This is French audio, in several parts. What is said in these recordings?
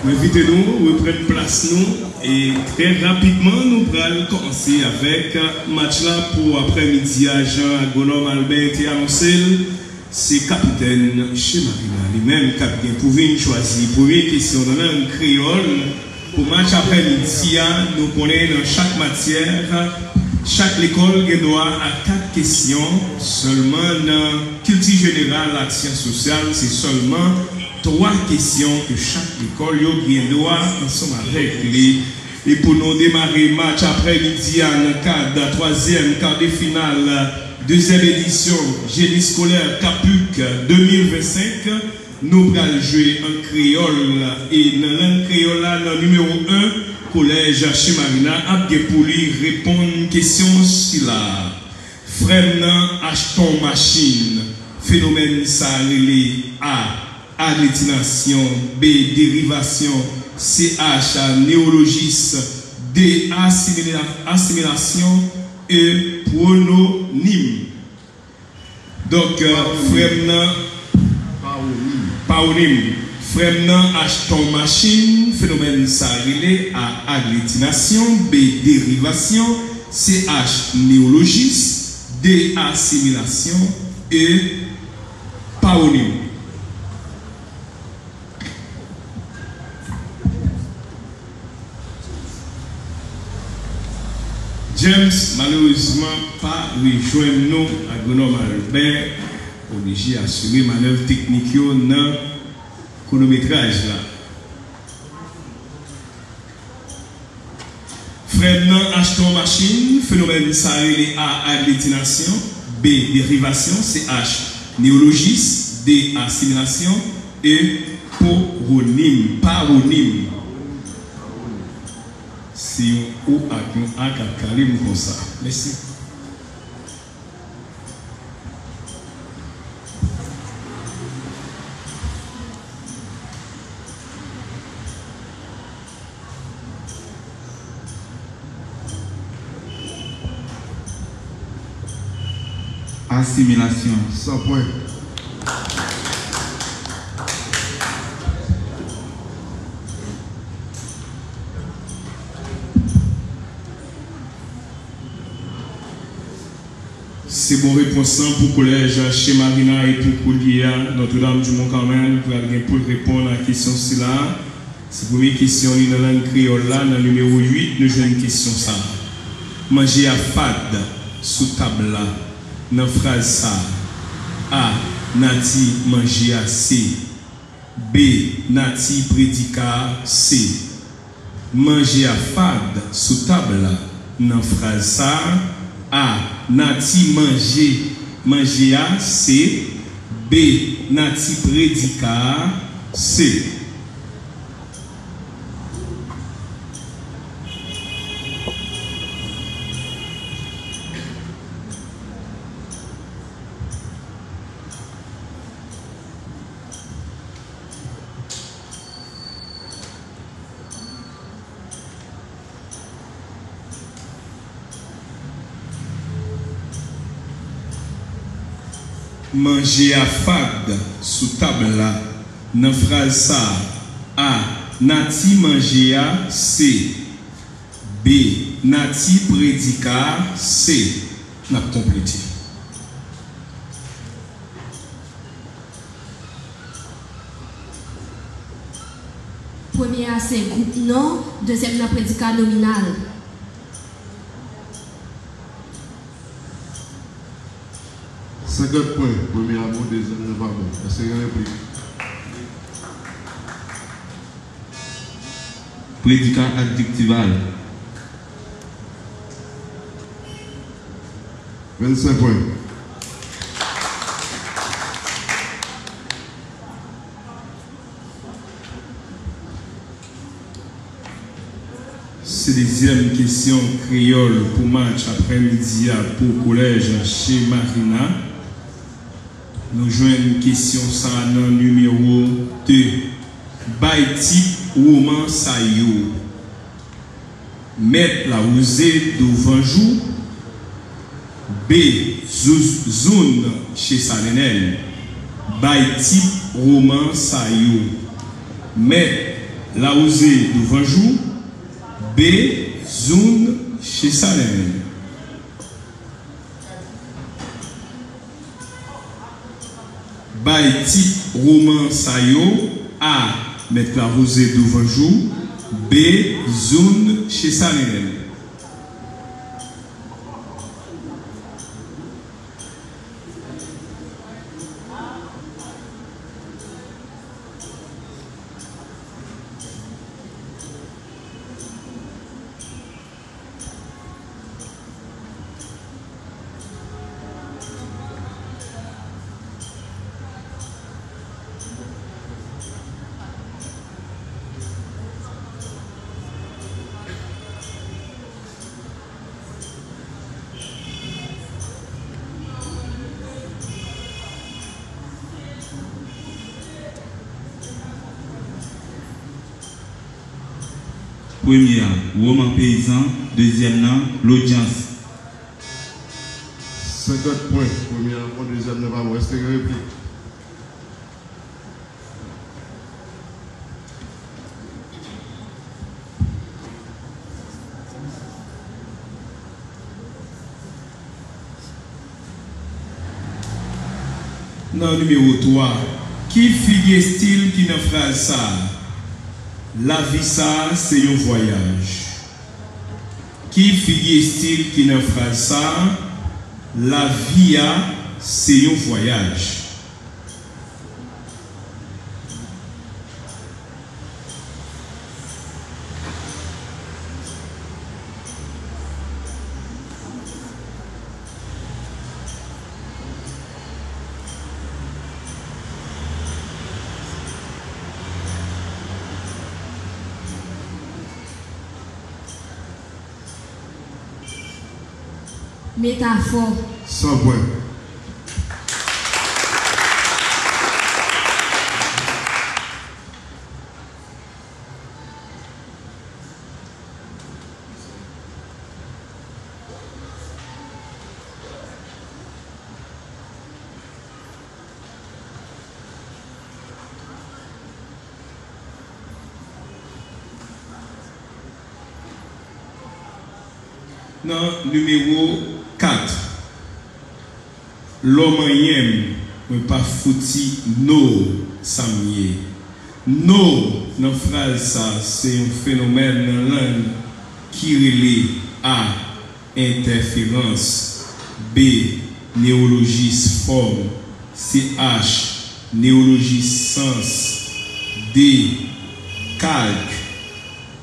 Invitez-nous, reprendre place nous et très rapidement nous allons commencer avec match là pour après-midi à Jean Agonome Albert et annoncé c'est capitaine chez Marina lui-même capitaine pour venir choisir première question dans langue créole pour match après-midi nous connaissons dans chaque matière chaque école a droit à 4 questions seulement dans culture générale la science sociale c'est seulement 3 questions que chaque école a droit ensemble avec les. Et pour nous démarrer match après-midi dans le cadre de la 3e quart de finale, 2e édition génie scolaire Capuc 2025, nous allons jouer en créole et dans la langue créole, dans numéro 1, collège chez Marina, après pour lui répondre à une question sur la frère acheton machine, phénomène salé A. Agglutination, B. Dérivation, CH. Néologiste, D. Assimilation, E. Prononyme. Donc, Fremna, Paonyme. Fremna, acheton machine, phénomène salé A. Agglutination, B. Dérivation, CH. Néologiste, D. Assimilation, E. Paonyme. James, malheureusement, pas rejoindre nous à Agonome Albert, obligé d'assurer manœuvre technique dans le chronométrage. Frère acheton machine, phénomène salé A. Agglutination, B. Dérivation, CH. Néologiste, D. Assimilation, E. Paronyme. Si on a un calim comme ça. Merci. Assimilation. 100 points. C'est bon réponse pour collège chez Marina et pour Coulier Notre-Dame du Mont-Carmel pour répondre à la question là. C'est la première question dans la langue créole là, dans le numéro 8, nous jouons une question ça. Manger à fad sous table là, dans la phrase ça. A. Nati manger à C. B. Nati prédicat C. Manger à fad sous table là, dans la phrase ça. A. Nati manger à C. B. Nati prédicat C. Manger à fad sous table là, dans phrase ça. A. Nati manger à C. B. Nati prédicat C. N'a complété. Premier A c'est groupe non, deuxième la prédicat nominal. Points, premier amour, deuxième ne va bon. C'est une réplique. Prédicat adjectival. 25 points. C'est la deuxième question créole pour match après-midi pour collège chez Marina. Nous jouons une question ça dans le numéro 2. By type roman sayo. Mettre la rosée devant jour. B. Zone chez Salenel. By type roman sayo. Mettre La Rosée d'Ouvanjou. B. Zoun chez Salem. Bay type roman Sayo. A. Mettre la Rosée d'Ouvanjou. B. Zoun chez Salem. Première, roman paysan. Deuxième, l'audience. 50 points. Premier avant, deuxième, ne va pas rester une réplique. Non, numéro 3. Qui figure style qui n'a phrase ça? La vie ça, c'est un voyage. Qui figure style qui n'a phrase ça? La vie c'est un voyage. Métaphore. 100 points. Non, numéro 4. L'homme aime, mais pas fouti, no, samye. No, dans phrase ça, c'est un phénomène dans la langue qui relie A. Interférence. B. Néologisme forme. CH. Néologisme sens. D. Calque.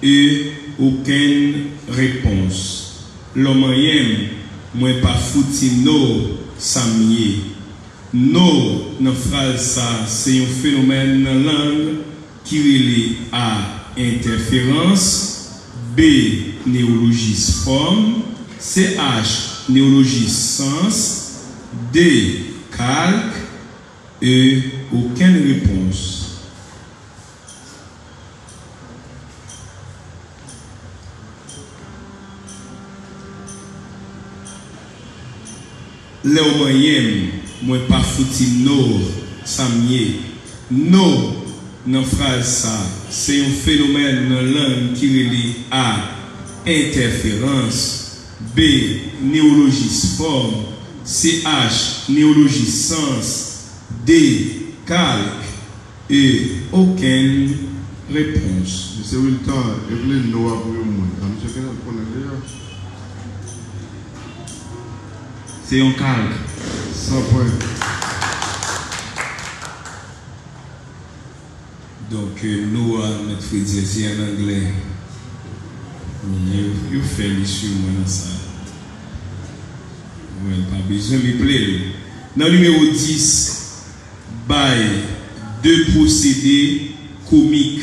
E. Aucune réponse. L'homme aime, moi pas fouti no, samye. No, dans phrase ça, c'est un phénomène dans la langue qui relie A. Interférence. B. Néologisme forme. CH. Néologisme sens. D. Calque. E. Aucune réponse. L'homme aime, moi pas fouti no, samye. No, dans phrase ça, c'est un phénomène dans la langue qui relie A. Interférence. B. Néologisme forme. CH. Néologisme sens. D. Calque. E. Aucune réponse. Monsieur Wilton, Evelyn Noah pour le monde. Monsieur Kenneth, vous connaissez? C'est un calque. 100 points. Donc, nous, notre frère dit en anglais, il fait l'issue dans ça. Oui, pas besoin de me plaire. Dans le numéro 10, bail de procédés comiques.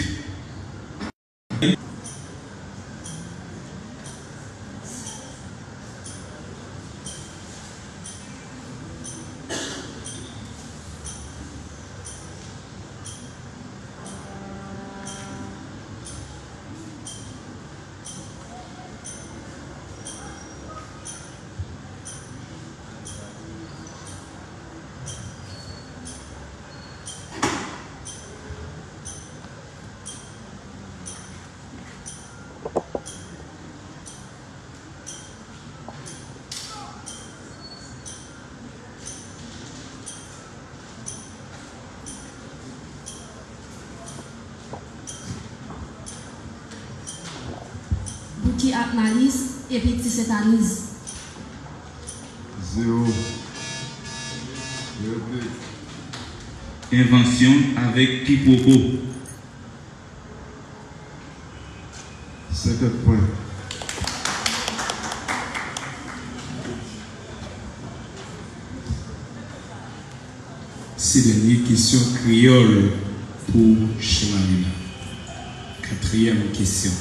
qui analyse et puis qui s'étalise. 0. Invention avec quiproquo. 50 points. C'est dernière question créole pour Chemalina. 4e question.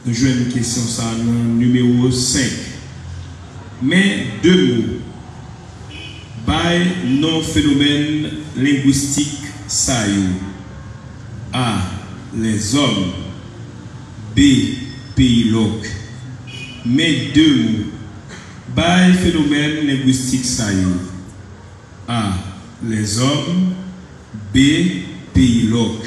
Nous jouons une question ça numéro 5. Mais 2 mots. By non-phénomène linguistique ça y est. A. Les hommes. B. Pays loc. Mais 2 mots. By phénomène linguistique ça y est. A. Les hommes. B. Pays loc.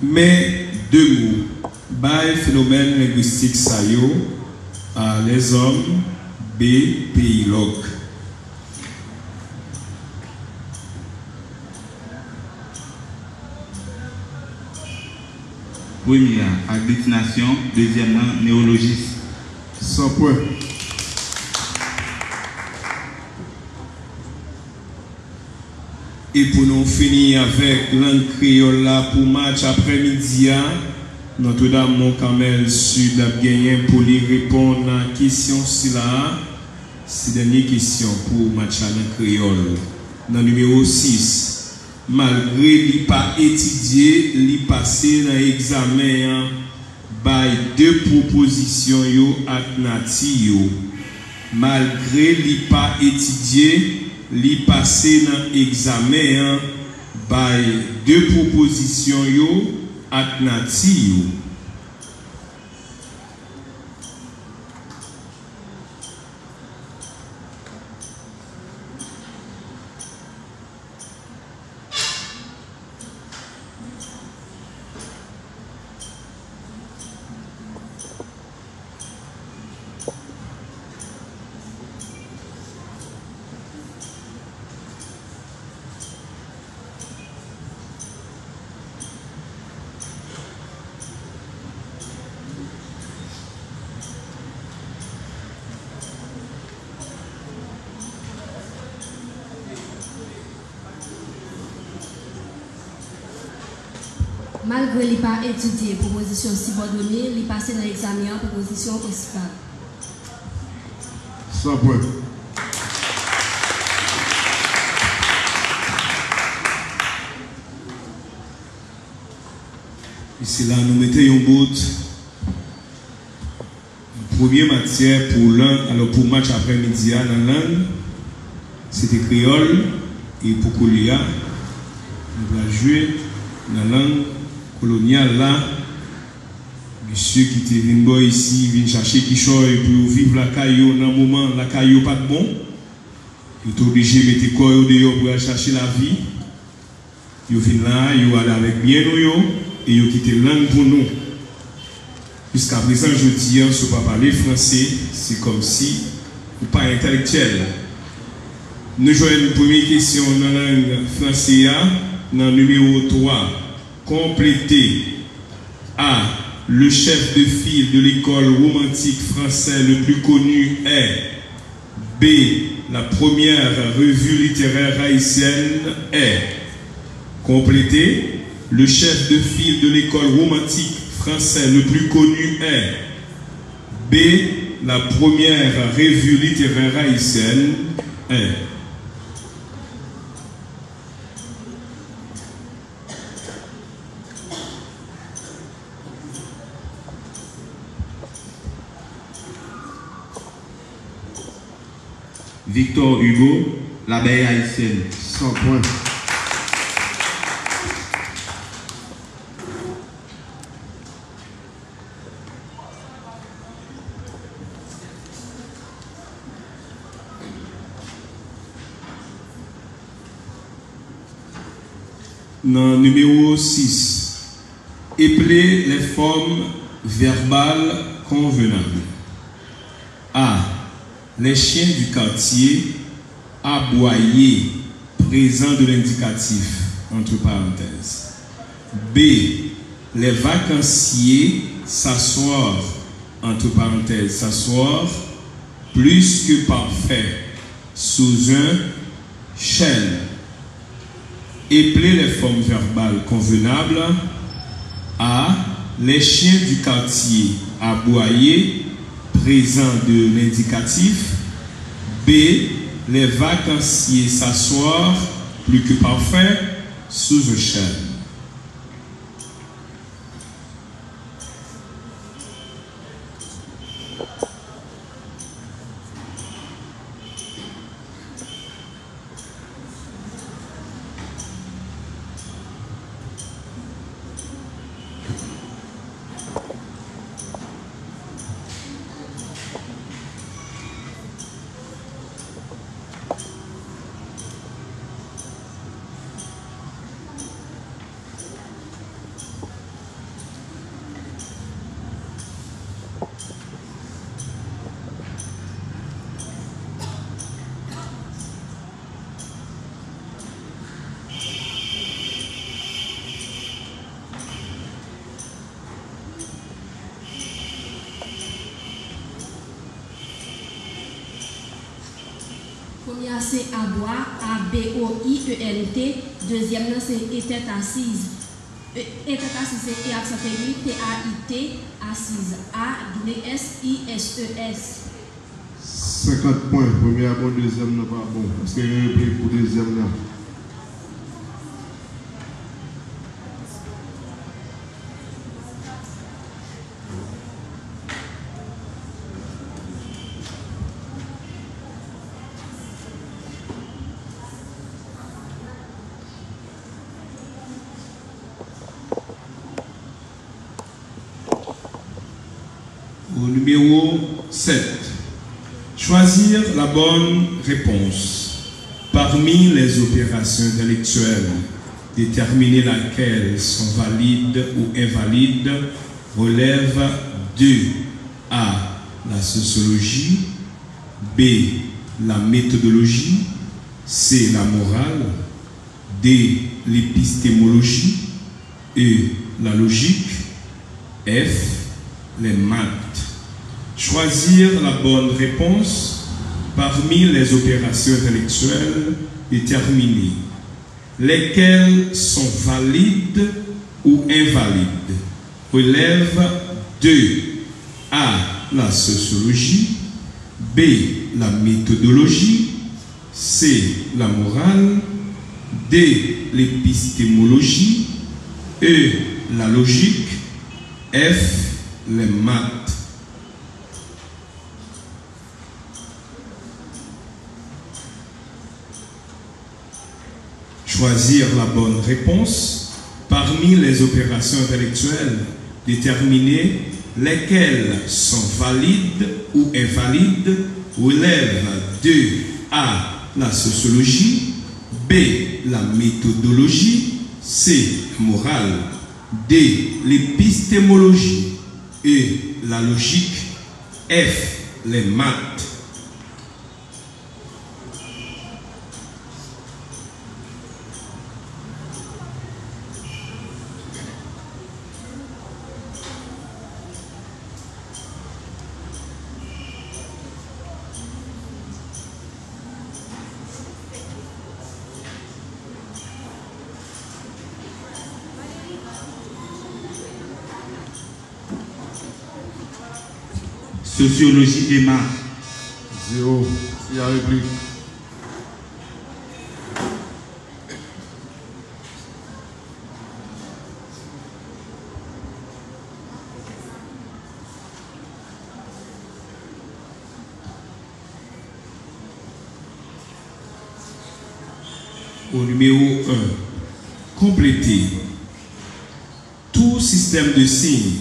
Mais 2 mots. By phénomène linguistique ça y est. A. Les hommes. B. Pays loc. Première, agglutination. Deuxièmement, néologisme. 100 points. Et pour nous finir avec langue créole là pour match après-midi, Notre-Dame Mont-Carmel Sud a gagné pour lui répondre à la question si là. C'est la dernière question pour match à langue créole. Dans le numéro 6. Malgré li pas étudié, li passé dans l'examen by 2 propositions yo ak nati yo. Malgré li pas étudié, li passé dans l'examen by 2 propositions yo ak nati yo. Malgré qu'il pas étudié proposition subordonnée, il passé dans l'examen en proposition principale. 100 points. Ici là, nous mettons un bout. Première matière pour l'un, alors pour match après-midi dans la langue, c'était créole et pour Colia, nous allons jouer dans la langue coloniale là. Monsieur qui était venu ici, vient chercher Kishoy pour vivre la caillou dans un moment, la caillou pas de bon. Il est obligé de mettre corps dehors pour aller chercher la vie. Il vient là, il allé avec bien nous et il quitte la langue pour nous. Jusqu'à présent, je dis, si vous ne parlez pas français, c'est comme si vous n'êtes pas intellectuel. Nous jouons une première question dans la langue française, dans le numéro 3. Complétez A. Le chef de file de l'école romantique française le plus connu est B. La première revue littéraire haïtienne est. Complétez. Le chef de file de l'école romantique française le plus connu est B. La première revue littéraire haïtienne est. Victor Hugo, l'abeille haïtienne. 100 points. Dans numéro 6, épeler les formes verbales convenables. A. Les chiens du quartier aboyer, présent de l'indicatif, entre parenthèses. B. Les vacanciers s'asseoir, entre parenthèses, s'asseoir, plus que parfait, sous un chêne. Épeler les formes verbales convenables. A. Les chiens du quartier aboyer, présent de l'indicatif. B. Les vacanciers s'asseoir, plus que parfait, sous un chêne. Premier c'est aboie, A-B-O-I-E-N-T. Deuxième c'est était assise. Était assise c'est accent aigu, T-A-I-T, assise. A-W-S-I-S-E-S. 50 points. Premier bon, deuxième n'est pas bon. Parce qu'il y a une réplique pour deuxième là. Au numéro 7, choisir la bonne réponse. Parmi les opérations intellectuelles, déterminer laquelle sont valides ou invalides relève de A. La sociologie, B. La méthodologie, C. La morale, D. L'épistémologie, E. La logique, F. Les maths. Choisir la bonne réponse parmi les opérations intellectuelles déterminées, lesquelles sont valides ou invalides, relève de A. La sociologie, B. La méthodologie, C. La morale, D. L'épistémologie, E. La logique, F. Les maths. Choisir la bonne réponse parmi les opérations intellectuelles, déterminer lesquelles sont valides ou invalides, relève de A. La sociologie, B. La méthodologie, C. La morale, D. L'épistémologie, E. La logique, F. Les maths. Sociologie et maths. 0. Il y a réplique. Au numéro 1, compléter. Tout système de signes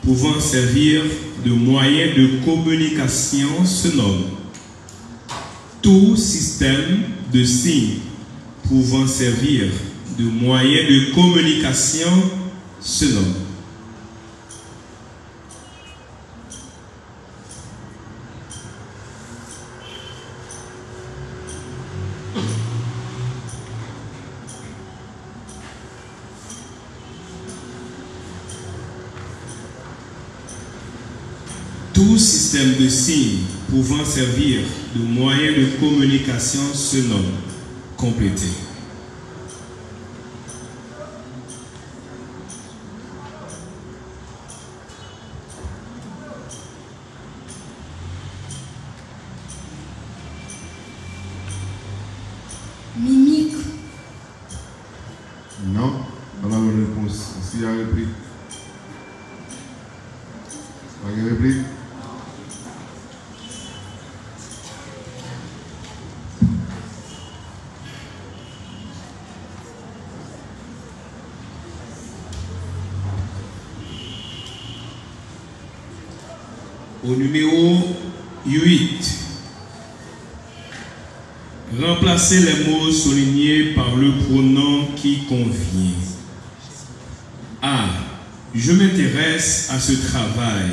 pouvant servir de moyen de communication se nomme. Tout système de signes pouvant servir de moyens de communication se nomme. Tout système de signes pouvant servir de moyen de communication se nomme complété. Mimique. Non, pas la bonne réponse. Est-ce qu'il y a réplique? Pas de réplique? Au numéro 8, remplacez les mots soulignés par le pronom qui convient. A. Je m'intéresse à ce travail.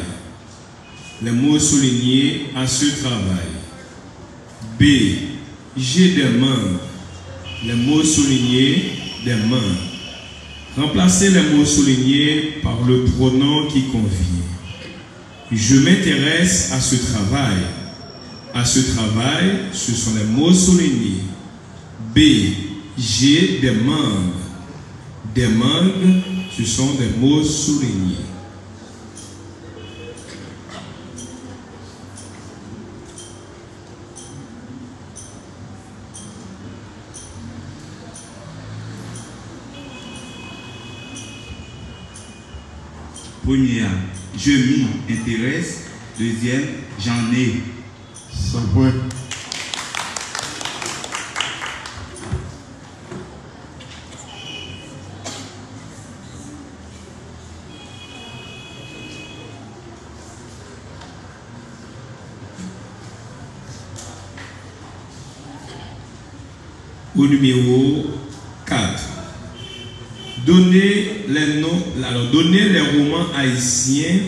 Les mots soulignés à ce travail. B. J'ai des mains. Les mots soulignés des mains. Remplacez les mots soulignés par le pronom qui convient. Je m'intéresse à ce travail. À ce travail, ce sont les mots soulignés. B. J'ai des mangues. Des mangues, ce sont des mots soulignés. Première, je m'y intéresse. Deuxième, j'en ai. 100 points. Au numéro 4. Donnez les noms, alors donnez les romans haïtiens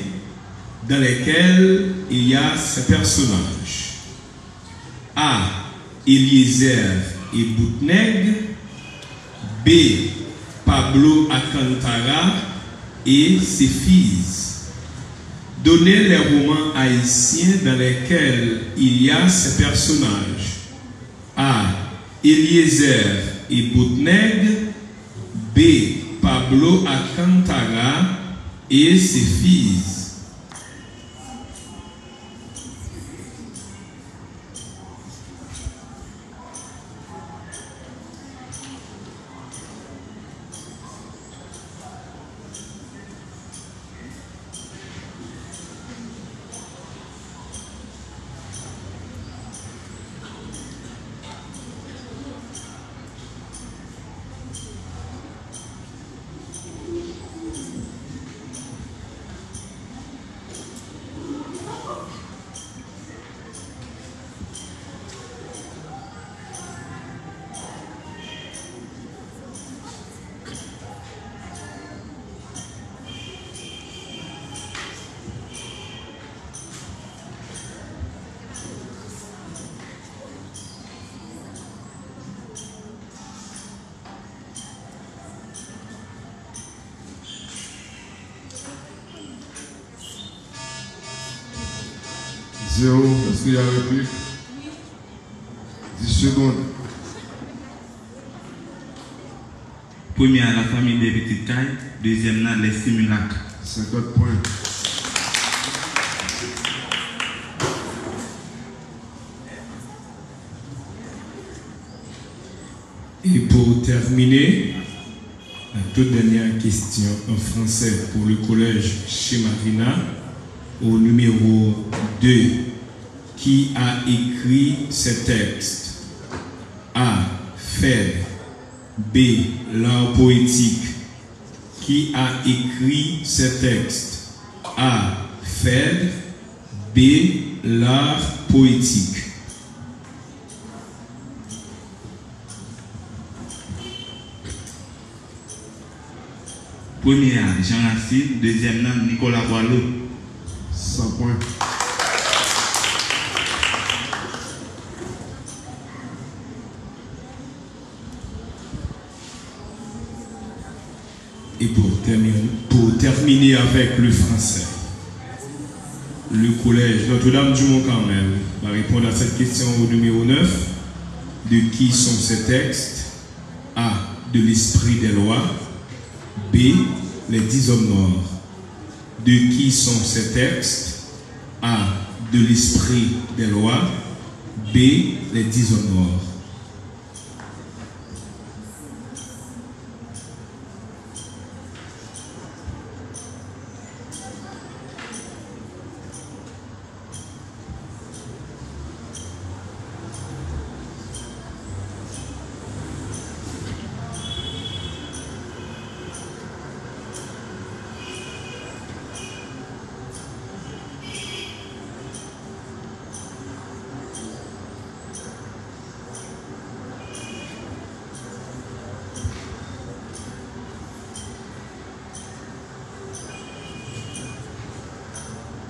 dans lesquels il y a ces personnages. A. Eliezer et Boutneg. B. Pablo Alcantara et ses fils. Donnez les romans haïtiens dans lesquels il y a ces personnages. A. Eliezer et Boutneg. B. Pablo Alcantara et ses fils. Zéro, est-ce qu'il y a réplique? 10 secondes. Première, la famille des petites cailles. Deuxième, les simulacres. 50 points. Et pour terminer, la toute dernière question en français pour le collège chez Marina, au numéro 2, qui a écrit ces textes? A. Fed. B. L'art poétique. Qui a écrit ces textes? A. Fed. B. L'art poétique. Premier Jean Racine, deuxième Nicolas Boileau. 100 points. Et pour terminer avec le français, le collège Notre-Dame du Mont-Carmel va répondre à cette question au numéro 9. De qui sont ces textes? A. De l'esprit des lois. B. Les 10 hommes noirs. De qui sont ces textes? A. De l'esprit des lois. B. Les 10 hommes noirs.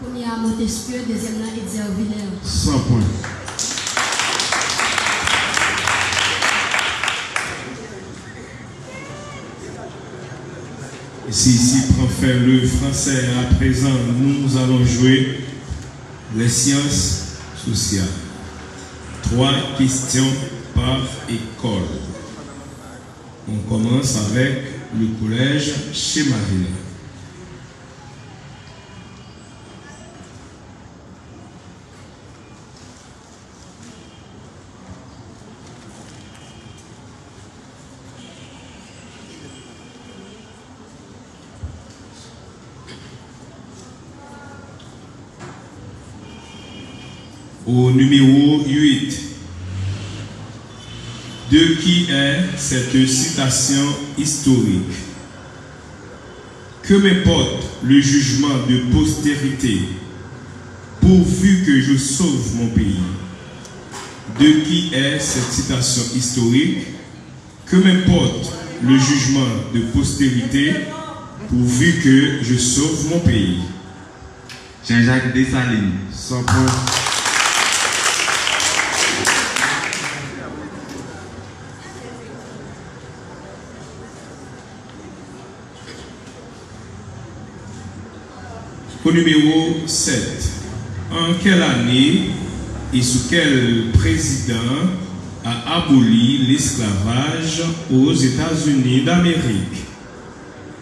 Premier à Montesquieu, deuxième là, Edzer Villers. 100 points. Et si ici prend fin le français, à présent, nous allons jouer les sciences sociales. 3 questions par école. On commence avec le collège chez Marine. Au numéro 8, de qui est cette citation historique? Que m'importe le jugement de postérité, pourvu que je sauve mon pays. De qui est cette citation historique? Que m'importe le jugement de postérité, pourvu que je sauve mon pays. Jean-Jacques Dessalines. 100 points. Au numéro 7, en quelle année et sous quel président a aboli l'esclavage aux États-Unis d'Amérique?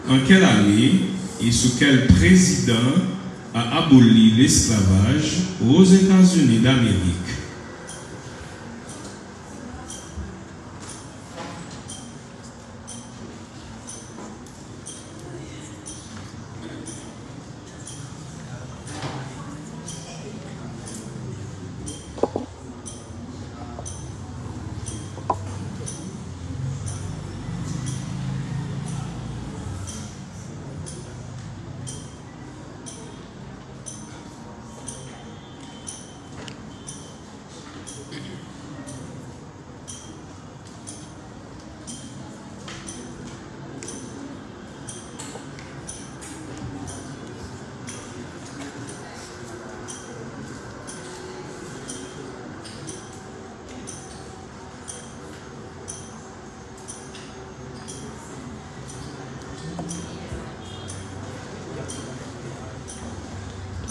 En quelle année et sous quel président a aboli l'esclavage aux États-Unis d'Amérique?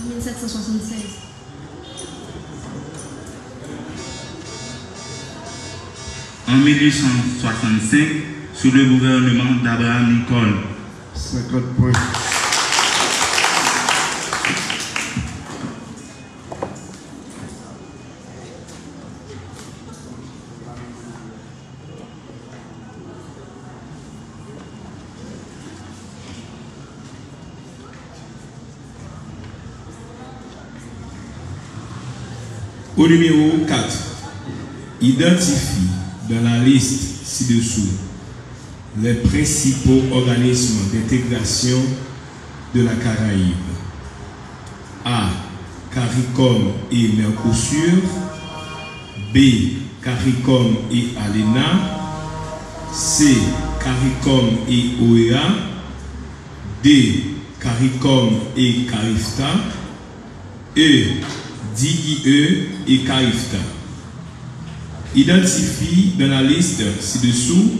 En 1776. En 1865, sous le gouvernement d'Abraham Lincoln. 50 points. Au numéro 4, identifie dans la liste ci-dessous les principaux organismes d'intégration de la Caraïbe. A. CARICOM et Mercosur. B. CARICOM et ALENA. C. CARICOM et OEA. D. CARICOM et CARIFTA. E. DIE et CARIFTA. Identifie dans la liste ci-dessous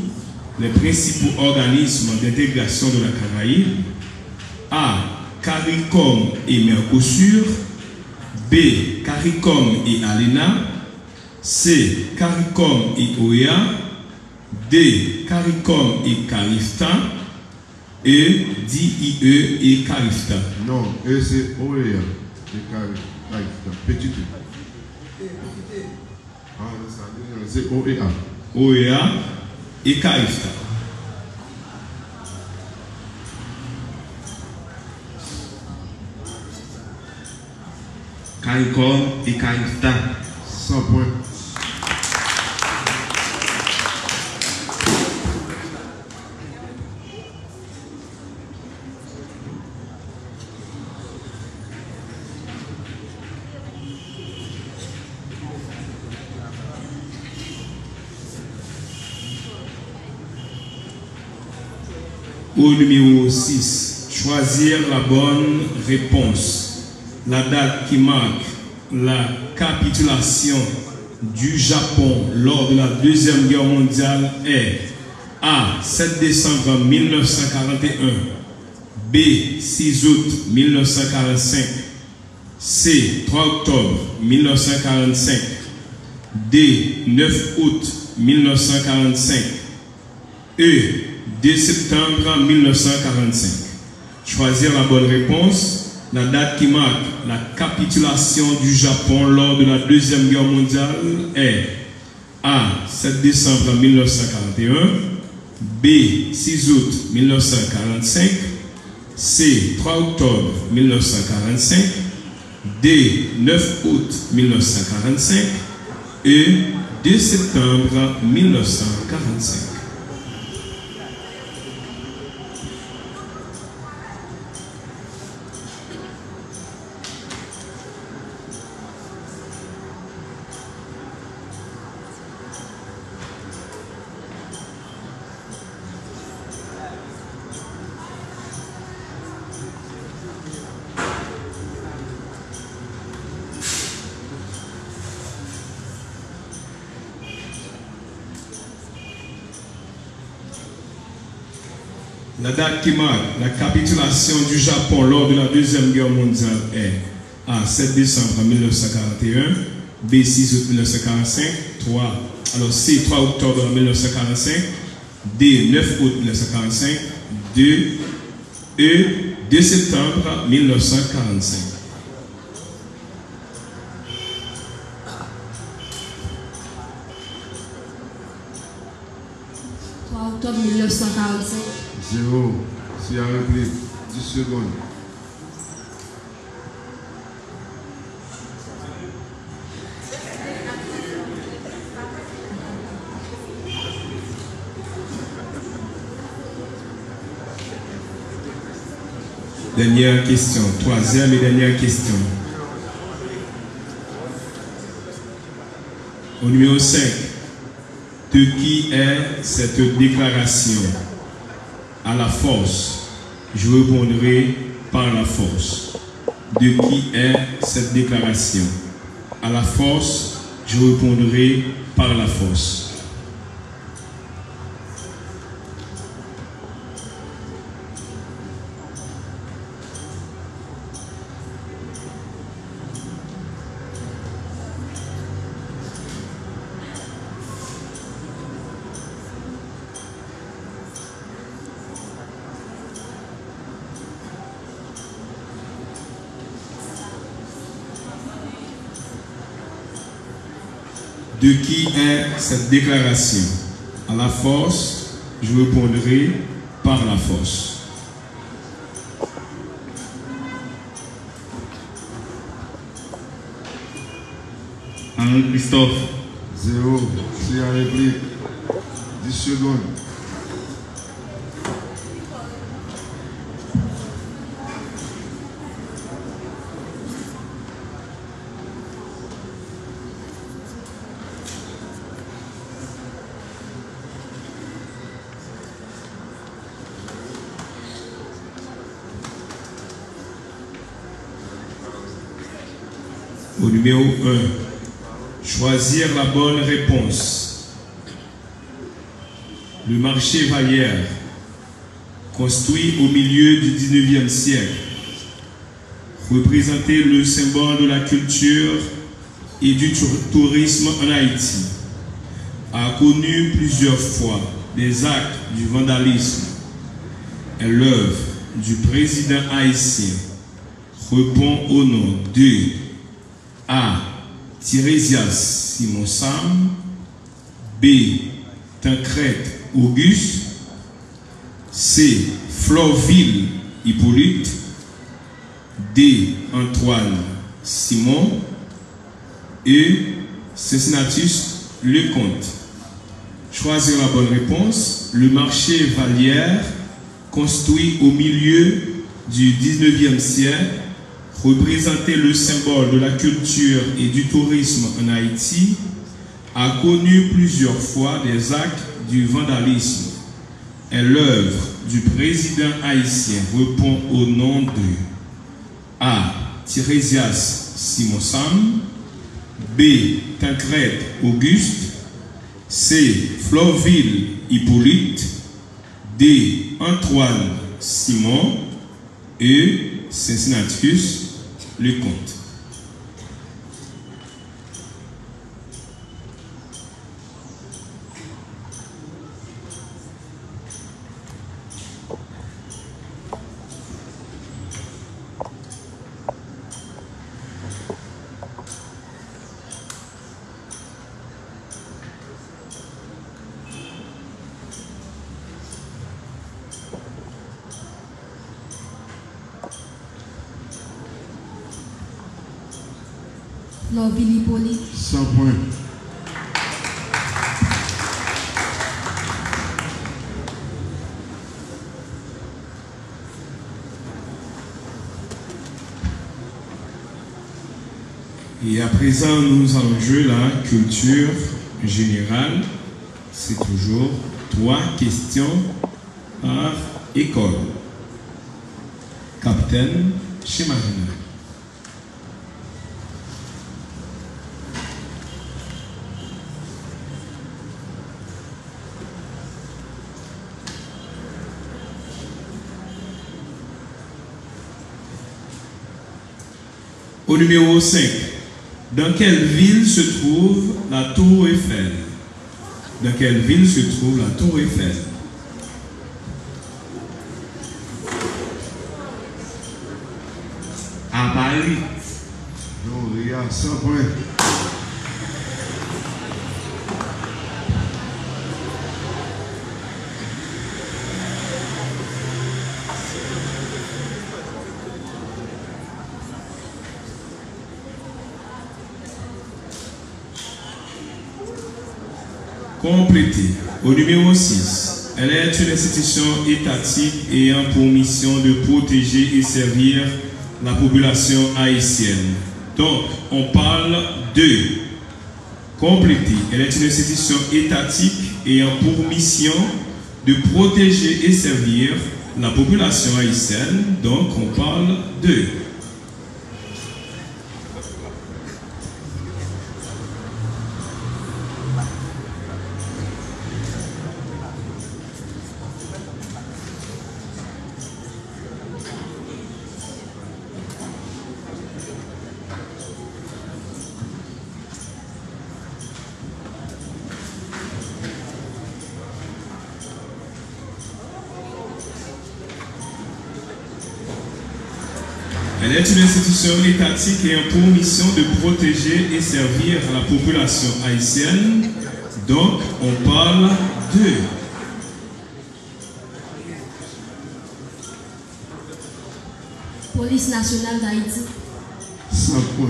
les principaux organismes d'intégration de la Caraïbe. A. CARICOM et Mercosur. B. CARICOM et ALENA. C. CARICOM et OEA. D. CARICOM et CARIFTA. E. DIE et CARIFTA. Non, E c'est OEA et CARIFTA. Petit E. Ah, c'est OEA. OEA et CARIFTA. CARICOM et CARIFTA. 100 points. Au numéro 6, choisir la bonne réponse. La date qui marque la capitulation du Japon lors de la Deuxième Guerre mondiale est A. 7 décembre 1941, B. 6 août 1945, C. 3 octobre 1945, D. 9 août 1945, E. 2 septembre 1945. Choisir la bonne réponse. La date qui marque la capitulation du Japon lors de la Deuxième Guerre mondiale est A. 7 décembre 1941, B. 6 août 1945, C. 3 octobre 1945, D. 9 août 1945, E. 2 septembre 1945. La date qui marque la capitulation du Japon lors de la Deuxième Guerre mondiale est A. 7 décembre 1941, B. 6 août 1945, C. 3 octobre 1945, D. 9 août 1945, E. 2 septembre 1945. Octobre 1945. 0. Si à réplique, 10 secondes. Dernière question, troisième et dernière question. Au numéro 5, de qui est cette déclaration? À la force, je répondrai par la force. De qui est cette déclaration? À la force, je répondrai par la force. De qui est cette déclaration? À la force, je répondrai par la force. Henri Christophe. 0. Si à réplique, 10 secondes. Au numéro 1, choisir la bonne réponse. Le marché Vallière, construit au milieu du 19e siècle, représentait le symbole de la culture et du tourisme en Haïti, a connu plusieurs fois des actes du vandalisme. Et l'œuvre du président haïtien répond au nom de A. Tirésias Simon Sam, B. Tancrède Auguste, C. Florville Hippolyte, D. Antoine Simon, E. Cincinnatus Lecomte. Choisir la bonne réponse. Le marché Vallière, construit au milieu du 19e siècle, représentait le symbole de la culture et du tourisme en Haïti, a connu plusieurs fois des actes du vandalisme. Et l'œuvre du président haïtien répond au nom de A. Tirésias Simon Sam, B. Tancrède Auguste, C. Florville Hippolyte, D. Antoine Simon, E. Cincinnatus Lecomte. Florville Hippolyte. 100 points. Et à présent, nous allons jouer la culture générale. C'est toujours 3 questions par école. Capitaine chez Marina. Au numéro 5, dans quelle ville se trouve la Tour Eiffel? Dans quelle ville se trouve la Tour Eiffel? À Paris. Non, il y a 100 points. Complété. Au numéro 6, elle est une institution étatique ayant pour mission de protéger et servir la population haïtienne. Donc, on parle de complété. Elle est une institution étatique ayant pour mission de protéger et servir la population haïtienne. Donc, on parle de Elle est une institution étatique ayant pour mission de protéger et servir la population haïtienne. Donc, on parle de Police nationale d'Haïti. 100 points.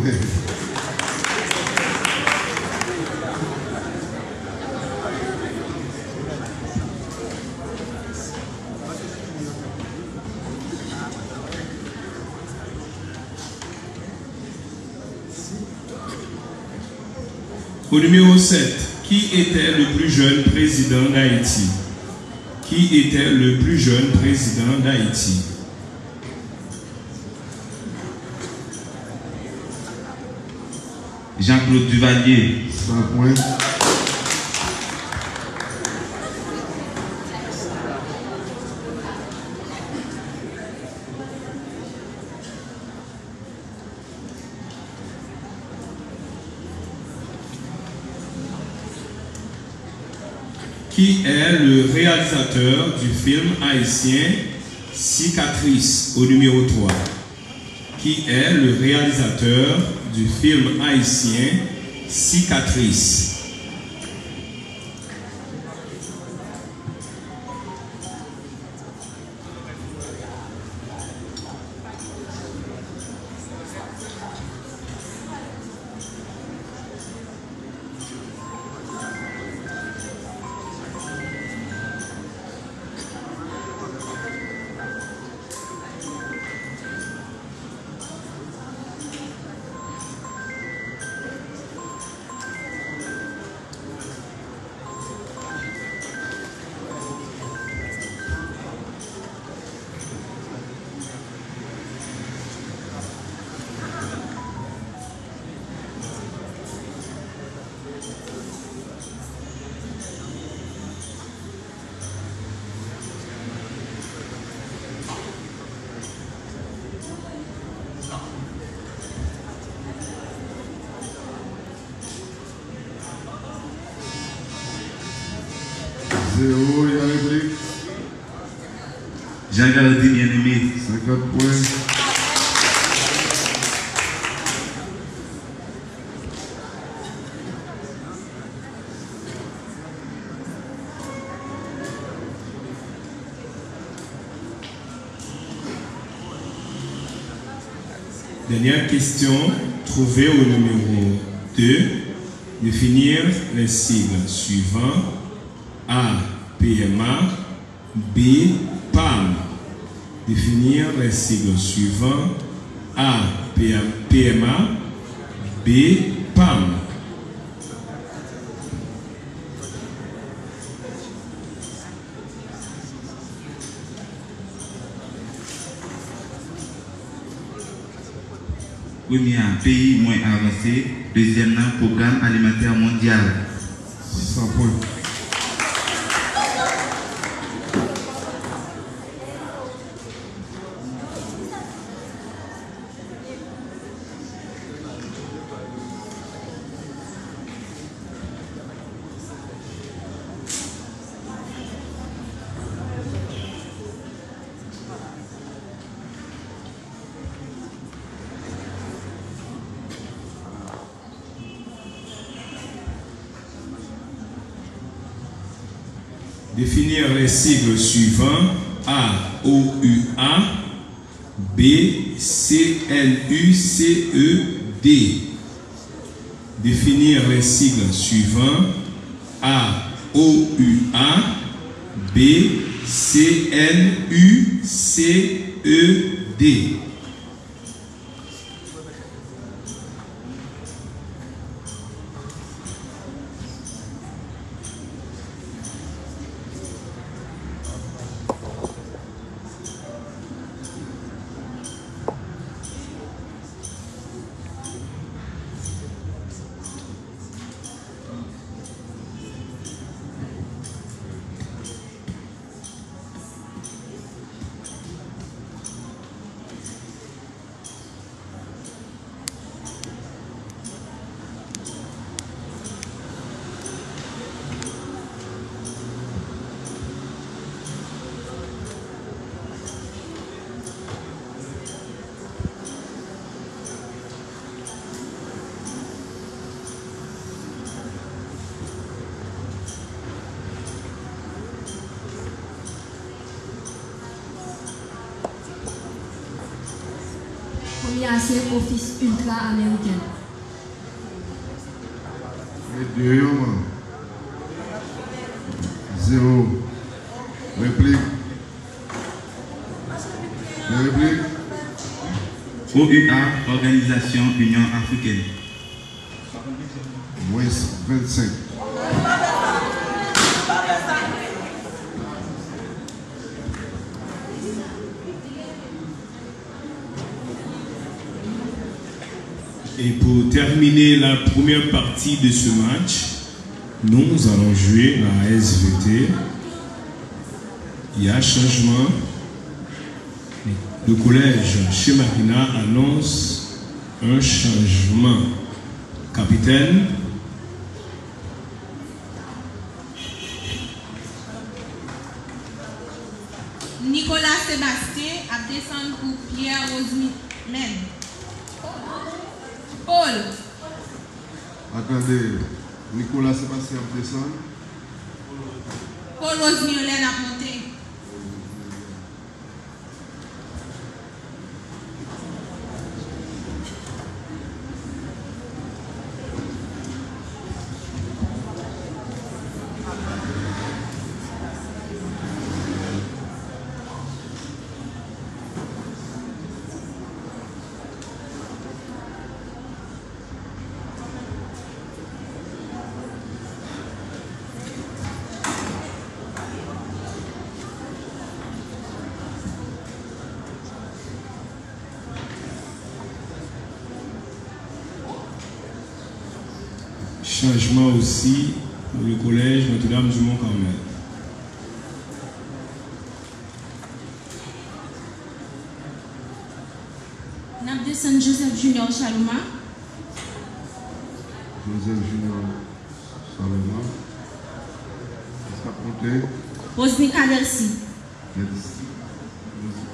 Au numéro 7, qui était le plus jeune président d'Haïti? Qui était le plus jeune président d'Haïti? Jean-Claude Duvalier. 100 points. Qui est le réalisateur du film haïtien Cicatrice au numéro 3? Qui est le réalisateur du film haïtien Cicatrice? Zéro, il y a réplique. Jean-Gardi Bien-Aimé. 50 points. Dernière question, trouvée au numéro 2. Définir les sigles suivants. A. PMA. B. PAM. Définir les sigles suivants. A. PMA. B. PAM. Premier, pays moins avancé. Deuxième, programme alimentaire mondial. 100 points. Définir les sigles suivants. A. OUA. B. CNUCED. Définir les sigles suivants. A. OUA. B. CNUCED. Ancien office ultra-américain. Et deux, zéro. Réplique. Réplique. OUA, Organisation Union Africaine. Moins 25. Et pour terminer la première partie de ce match, nous allons jouer la SVT. Il y a changement. Le collège chez Marina annonce un changement. Capitaine. Nicolas Sébastien a descendu pour Pierre Rosmi. Paul. Attendez, Nicolas Sébastien a descendu. Paul Rosmi a monté. Changement aussi pour le collège Notre-Dame du Mont-Carmel. Nabdesan Joseph Junior Chalouma. Joseph Junior Chalouma. Est-ce qu'à compter? Rosnika Delcy.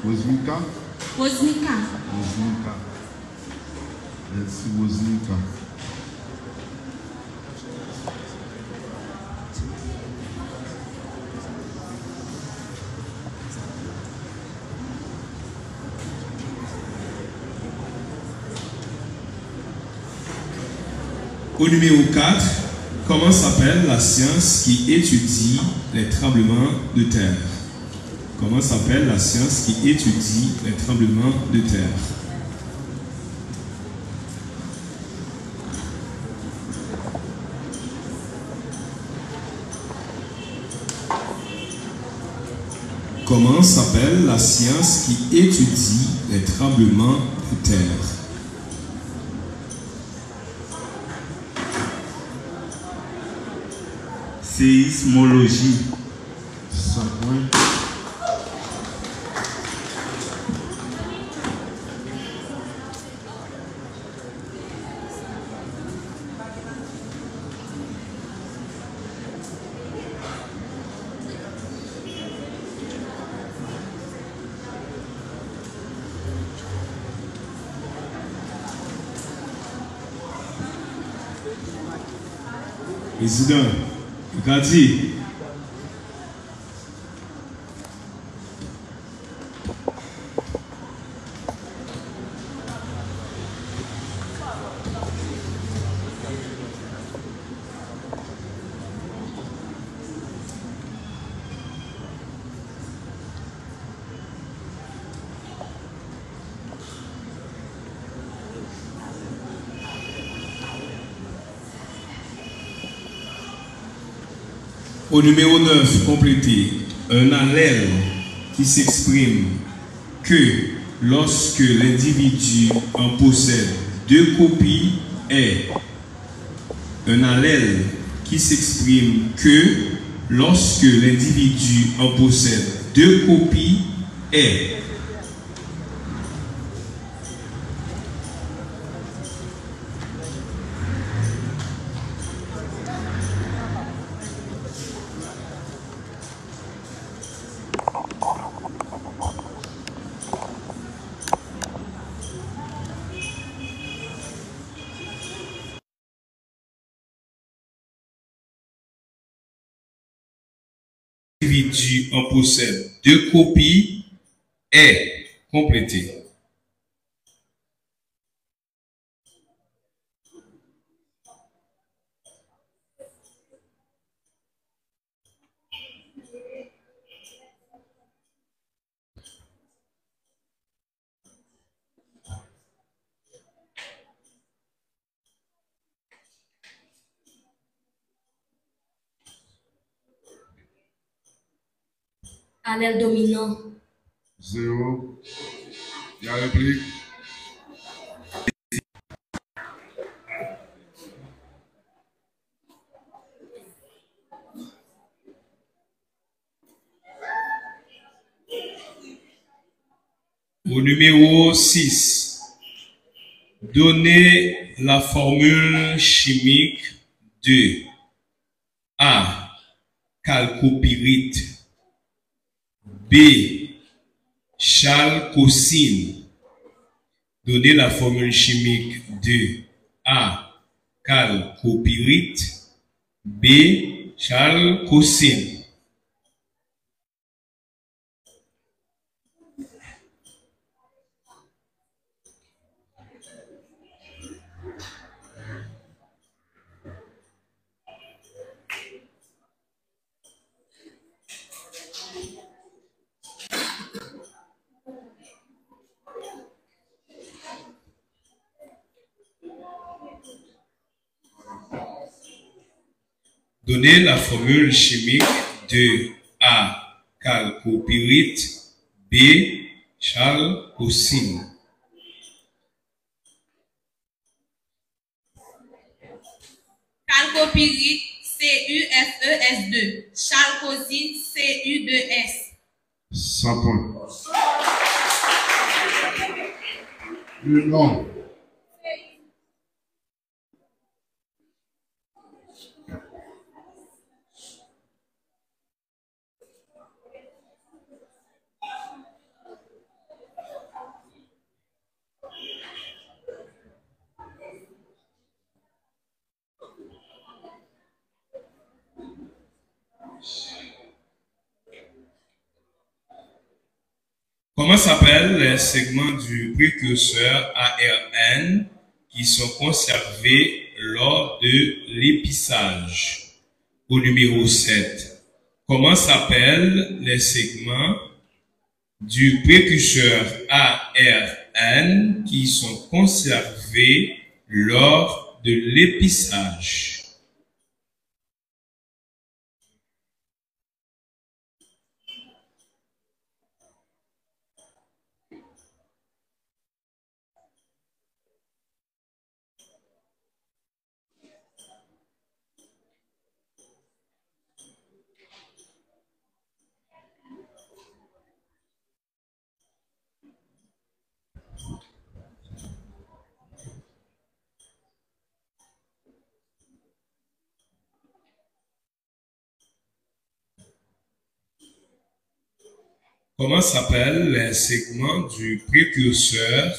Rosnika. Rosnika. Rosnika. Delcy Rosnika. Au numéro 4, comment s'appelle la science qui étudie les tremblements de terre? Comment s'appelle la science qui étudie les tremblements de terre? Comment s'appelle la science qui étudie les tremblements de terre? Séismologie. 100 points. Président, Gadi. Au numéro 9, complétez un allèle qui s'exprime que lorsque l'individu en possède deux copies est. Un allèle qui s'exprime que lorsque l'individu en possède deux copies est. L'individu en possède deux copies est complété. Allèle dominant. 0. Il y a réplique. Au numéro 6, donnez la formule chimique de A. Chalcopyrite, B. Chalcocine. Donnez la formule chimique de A. Chalcopyrite, B. Chalcocine. Donnez la formule chimique de A. Chalcopyrite, B. Chalcocine. Chalcopyrite, CuFeS2. Chalcocine, Cu2S. 100 points. Le nom. Comment s'appellent les segments du précurseur ARN qui sont conservés lors de l'épissage? Au numéro 7, comment s'appellent les segments du précurseur ARN qui sont conservés lors de l'épissage? Comment s'appellent les segments du précurseur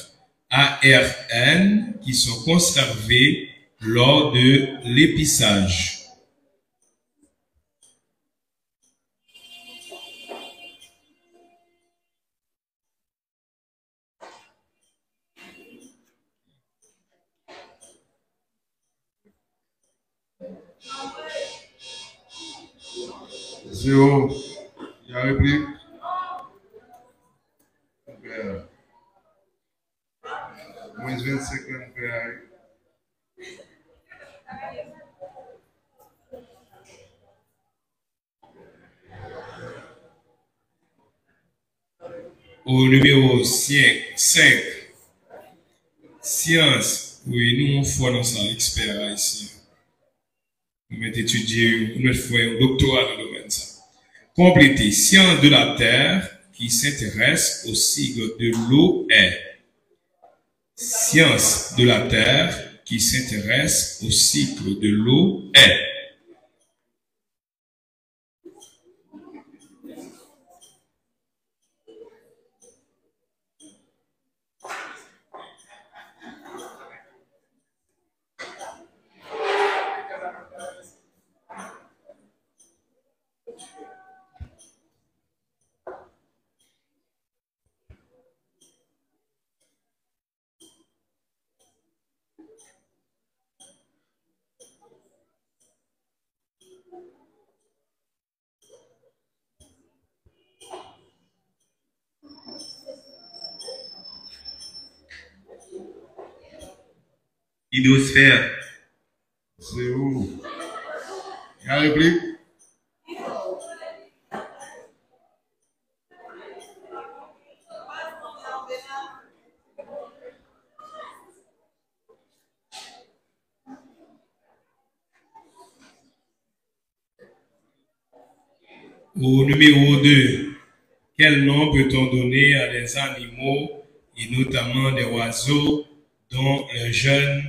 ARN qui sont conservés lors de l'épissage? Zéro. Il y a réplique. Moins 25 ans. Au numéro 5, science. Oui, nous, on fait dans ça, expert ici. Nous avons étudié, nous avons fait un doctorat dans le domaine ça. Compléter. Science de la Terre qui s'intéresse au cycle de l'eau est. Science de la Terre qui s'intéresse au cycle de l'eau est. Hydrosphère. Zéro. Il y a réplique. Au numéro 2, quel nom peut-on donner à des animaux et notamment des oiseaux dont les jeunes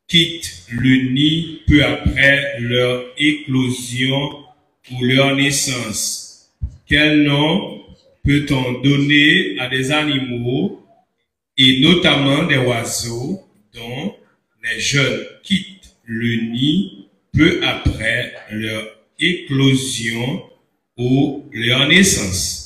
quittent le nid peu après leur éclosion ou leur naissance. Quel nom peut-on donner à des animaux et notamment des oiseaux dont les jeunes quittent le nid peu après leur éclosion ou leur naissance?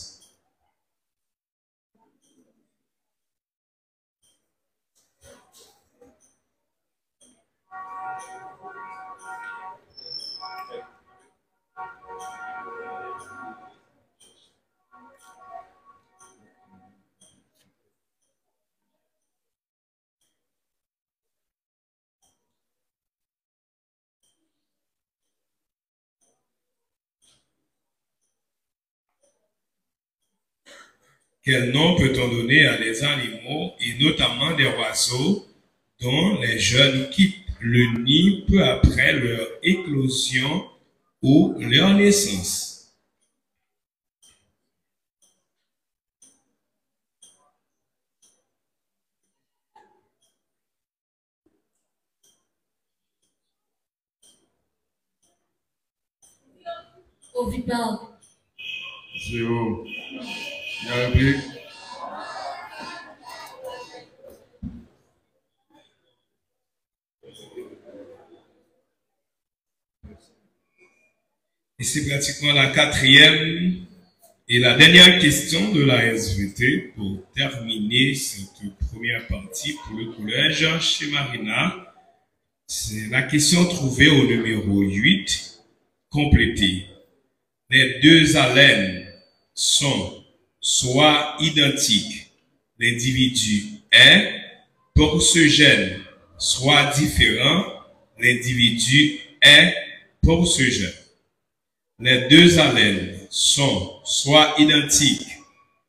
Quel nom peut-on donner à des animaux et notamment des oiseaux dont les jeunes quittent le nid peu après leur éclosion ou leur naissance? Ovipar. 0. Il y a une réplique? Et c'est pratiquement la quatrième et la dernière question de la SVT pour terminer cette première partie pour le collège chez Marina. C'est la question trouvée au numéro 8, complétée. Les deux haleines sont soit identiques, l'individu est, pour ce gène, soit différent, l'individu est, pour ce gène. Les deux haleines sont soit identiques,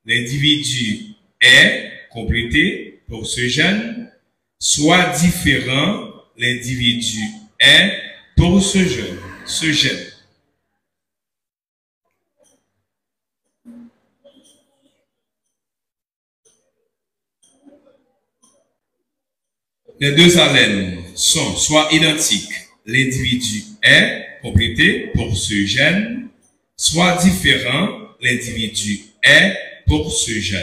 l'individu est, complété, pour ce gène, soit différent, l'individu est, pour ce gène. Les deux haleines sont soit identiques, l'individu est, complété, pour ce gène, soit différent, l'individu est, pour ce gène.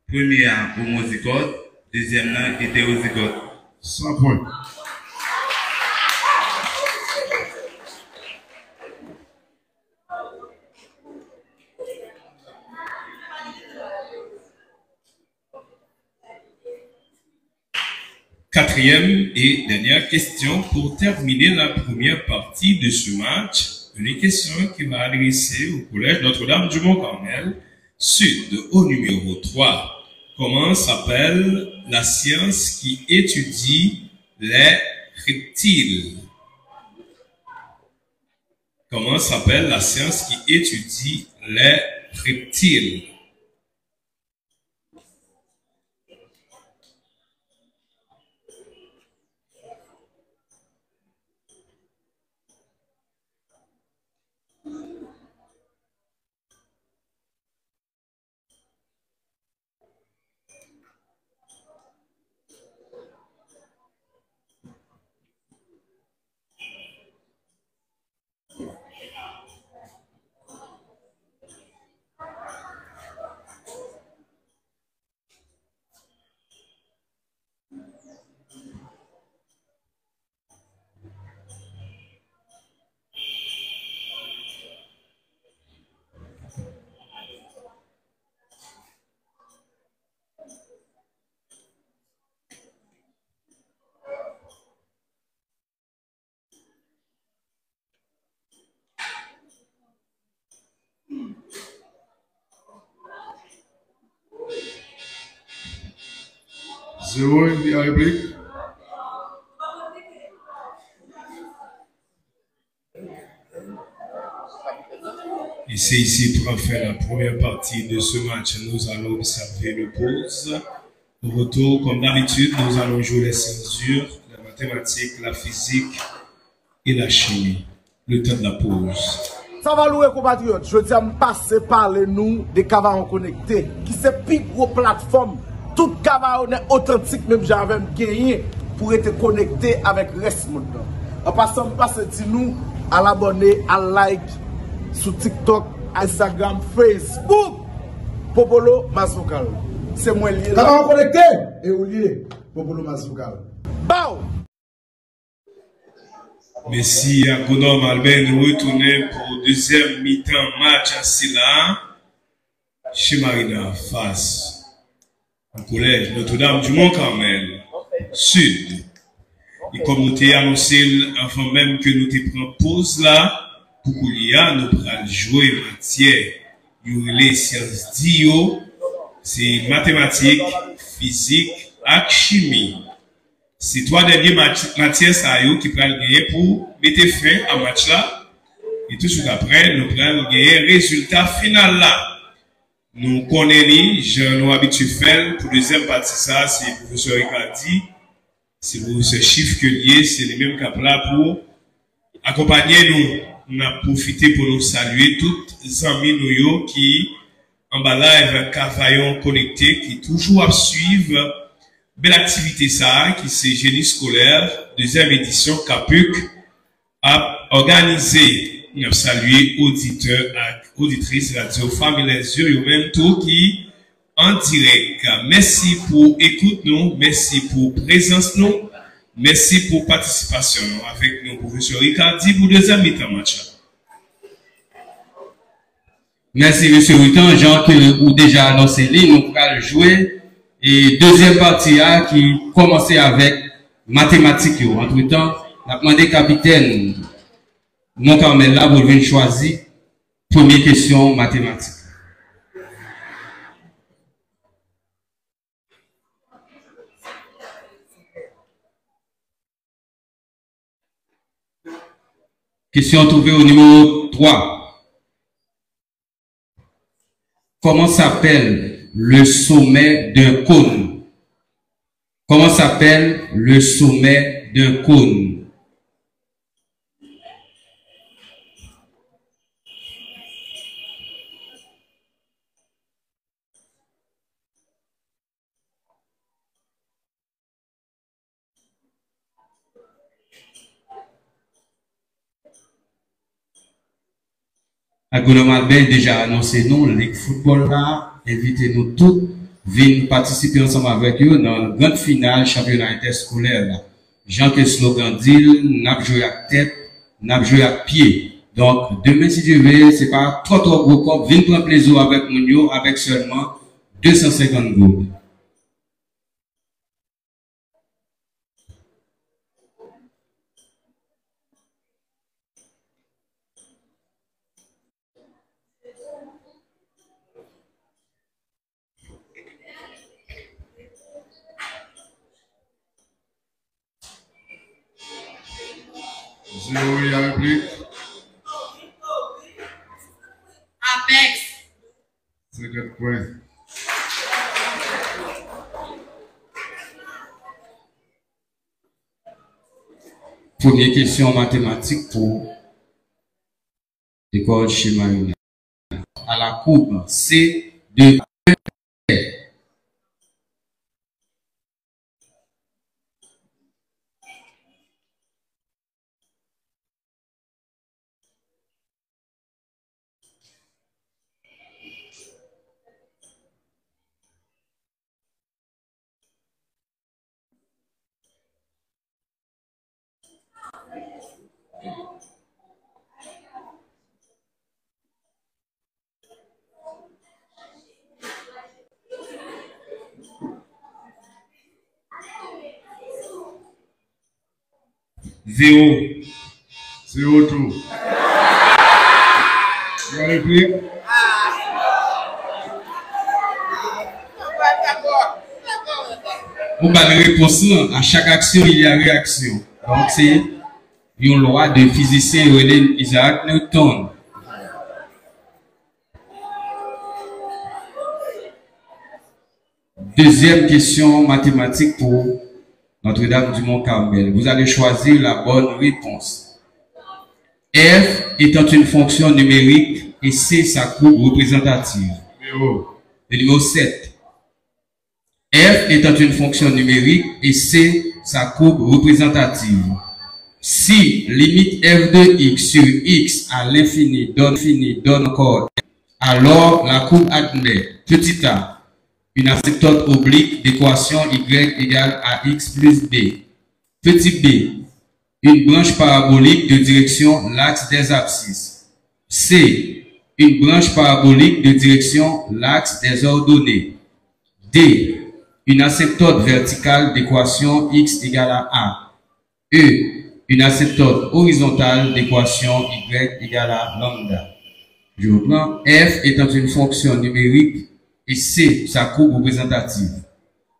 Première homozygote, deuxième hétérozygote. 100 points. Quatrième et dernière question pour terminer la première partie de ce match. Une question qui va adresser au collège Notre-Dame du Mont-Carmel, Sud, au numéro 3. Comment s'appelle la science qui étudie les reptiles? Comment s'appelle la science qui étudie les reptiles? Zéro, il y a réplique. Et c'est ici pour faire la première partie de ce match. Nous allons observer le pause. Au retour, comme d'habitude, nous allons jouer les censures, la mathématique, la physique et la chimie. Le temps de la pause. Ça va louer compatriotes. Je dis à me passer parler nous des Cavaron connectés, qui c'est plus gros plateforme. Tout Cavaron est authentique, même j'avais gagné pour être connecté avec le reste du monde. En passant, me passer nous à l'abonner, à like sur TikTok, Instagram, Facebook. Popolo Masvoukal. C'est moi lié. Cavaron connecté et ou lié. Popolo Masvoukal. Bao! Merci à Gonom Albert. Nous retournons pour deuxième mi-temps match à Silla chez Marina face au collège Notre-Dame du Mont-Carmel Sud. Et comme nous t'ai annoncé avant même que nous t'ai pris pause là, pour qu'on y a, nous pourrons jouer matière. Les sciences d'IO, c'est mathématiques, physique et chimie. C'est trois derniers matières qui prennent gagner pour mettre fin à match là. Et tout de suite après, nous prenons gagner résultat final là. Nous connaissons, je nous habitue faire pour deuxième partie ça, c'est le professeur Ricardi, c'est le professeur Chiffre que lié, c'est les mêmes cap là pour accompagner nous. On a profité pour nous saluer toutes les amis nous qui en bas live Cavaillon connecté qui toujours à suivre belle activité ça qui c'est génie scolaire deuxième édition Capuc a organisé. On a salué auditeurs et auditrices radio Famille Yeux même tout qui en direct. Merci pour écoute nous, merci pour présence nous. Merci pour participation avec nous, professeur Ricardi, pour deuxième mi-temps match. Merci, monsieur Riton. Jean, que vous déjà annoncé, nous allons jouer. Et deuxième partie, qui commençait avec mathématiques. Entre-temps, on a demandé capitaine Mont-Carmel là, vous venez choisir première question mathématique. Question trouvée au numéro 3. Comment s'appelle le sommet d'un cône? Comment s'appelle le sommet d'un cône? Gonom Albert déjà annoncé nous, Ligue football là, invitez-nous tous, venir participer ensemble avec eux dans la grande finale championnat interscolaire là. Jean que slogan dit, n'a joué à tête, n'a joué à pied. Donc, demain si tu veux, c'est pas trop gros corps, venez prendre plaisir avec Mounio avec seulement 250 gouttes. Il y a réplique. Apex. 50 points. Première question mathématique pour l'école chez Marina. À la courbe C de Zéro tout. Il y a réplique. Pour la réponse, à chaque action, il y a réaction. Donc, c'est une loi de physicien Isaac Newton. Deuxième question mathématique pour Notre-Dame du Mont-Carmel. Vous allez choisir la bonne réponse. F étant une fonction numérique et C sa courbe représentative. Le numéro 7. F étant une fonction numérique et C sa courbe représentative. Si limite f de x sur x à l'infini donne encore, alors la courbe admet petit a une asymptote oblique d'équation y égale à x plus b. Petit b, une branche parabolique de direction l'axe des abscisses. C, une branche parabolique de direction l'axe des ordonnées. D, une asymptote verticale d'équation x égale à a. E, une asymptote horizontale d'équation y égale à lambda. Je reprends. F étant une fonction numérique et C sa courbe représentative.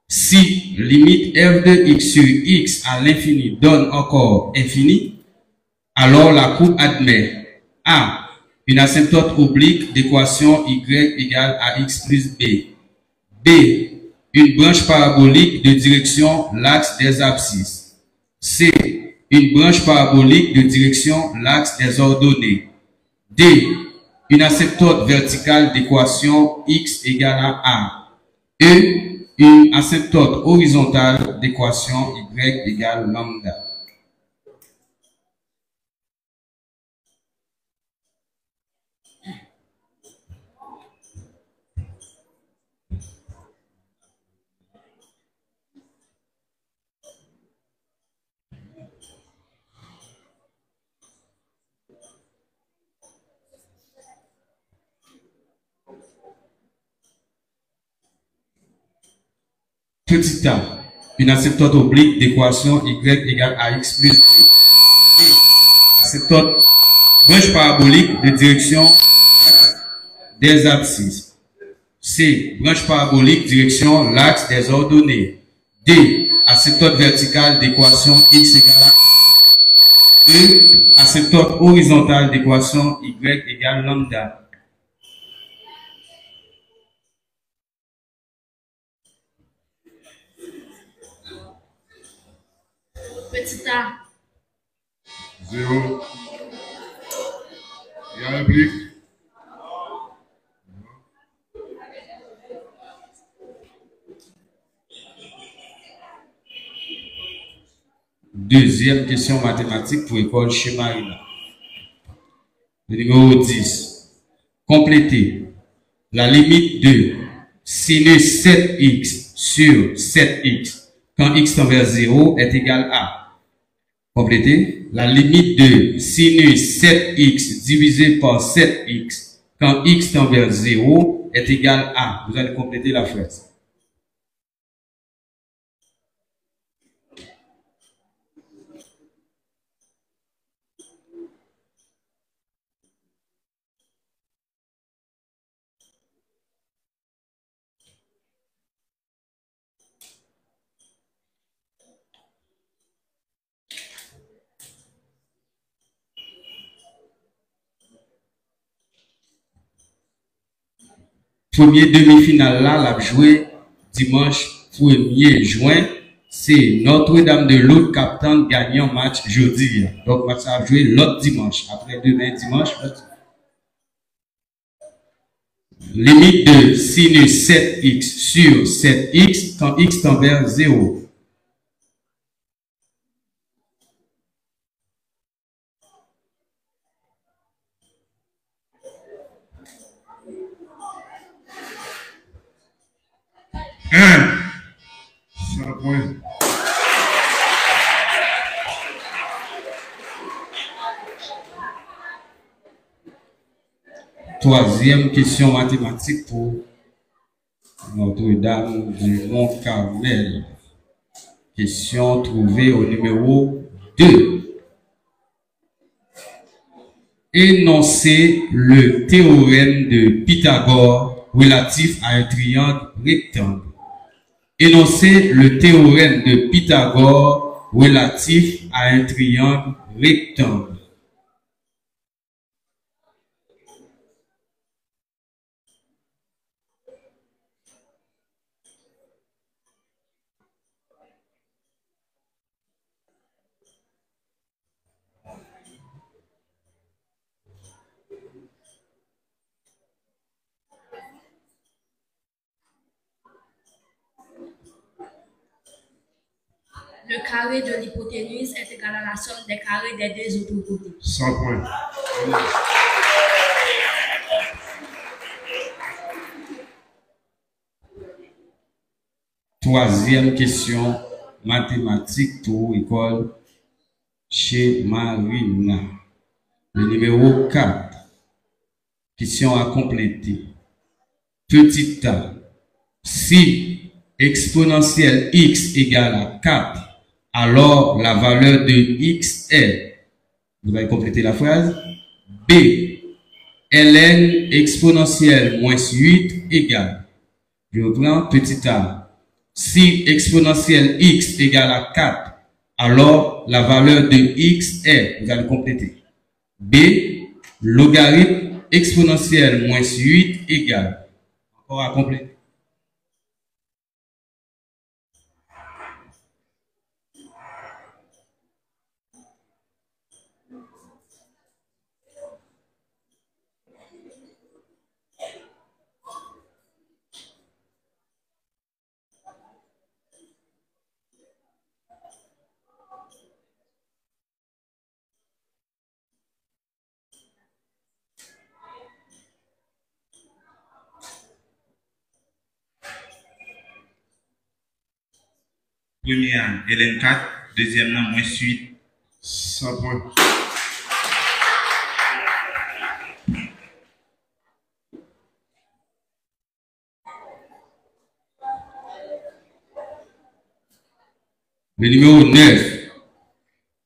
Si limite f de x sur x à l'infini donne encore infini, alors la courbe admet a une asymptote oblique d'équation y égale à x plus b. B, une branche parabolique de direction l'axe des abscisses. C, une branche parabolique de direction l'axe des ordonnées. D, une asymptote verticale d'équation x égale à a. E, une asymptote horizontale d'équation y égale lambda. Petit a, une asymptote oblique d'équation y égale à x plus b. Asymptote branche parabolique de direction des abscisses. C, branche parabolique direction l'axe des ordonnées. D, asymptote verticale d'équation x égale à E, asymptote horizontale d'équation y égale lambda. Petit a. 0. Il y a réplique. Deuxième question mathématique pour école chez Marina. Le numéro 10. Complétez la limite de sinus 7x sur 7x quand x tend vers 0 est égal à. Complétez la limite de sinus 7x divisé par 7x quand x tend vers 0 est égal à. Vous allez compléter la phrase. Premier demi-finale là, l'a joué dimanche 1er juin. C'est Notre-Dame de Lourdes Captain gagnant match jeudi. Donc, match a joué l'autre dimanche. Après demain dimanche. Limite de sinus 7x sur 7x quand x tend vers 0. Troisième question mathématique pour Notre-Dame du Mont-Carmel. Question trouvée au numéro 2. Énoncez le théorème de Pythagore relatif à un triangle rectangle. Énoncez le théorème de Pythagore relatif à un triangle rectangle. Le carré de l'hypoténuse est égal à la somme des carrés des deux autres côtés. 100 points. Troisième question mathématique pour école chez Marina. Le numéro 4. Question à compléter. Petit a. Si exponentielle x égale à 4, alors la valeur de x est. Vous allez compléter la phrase. B. ln exponentielle moins 8 égale. Je reprends petit a. Si exponentielle x égale à 4, alors la valeur de x est. Vous allez compléter. B. Logarithme exponentielle moins 8 égale. Encore à compléter. Première, ln 4, deuxième, moins 8. 100 points. Le numéro 9.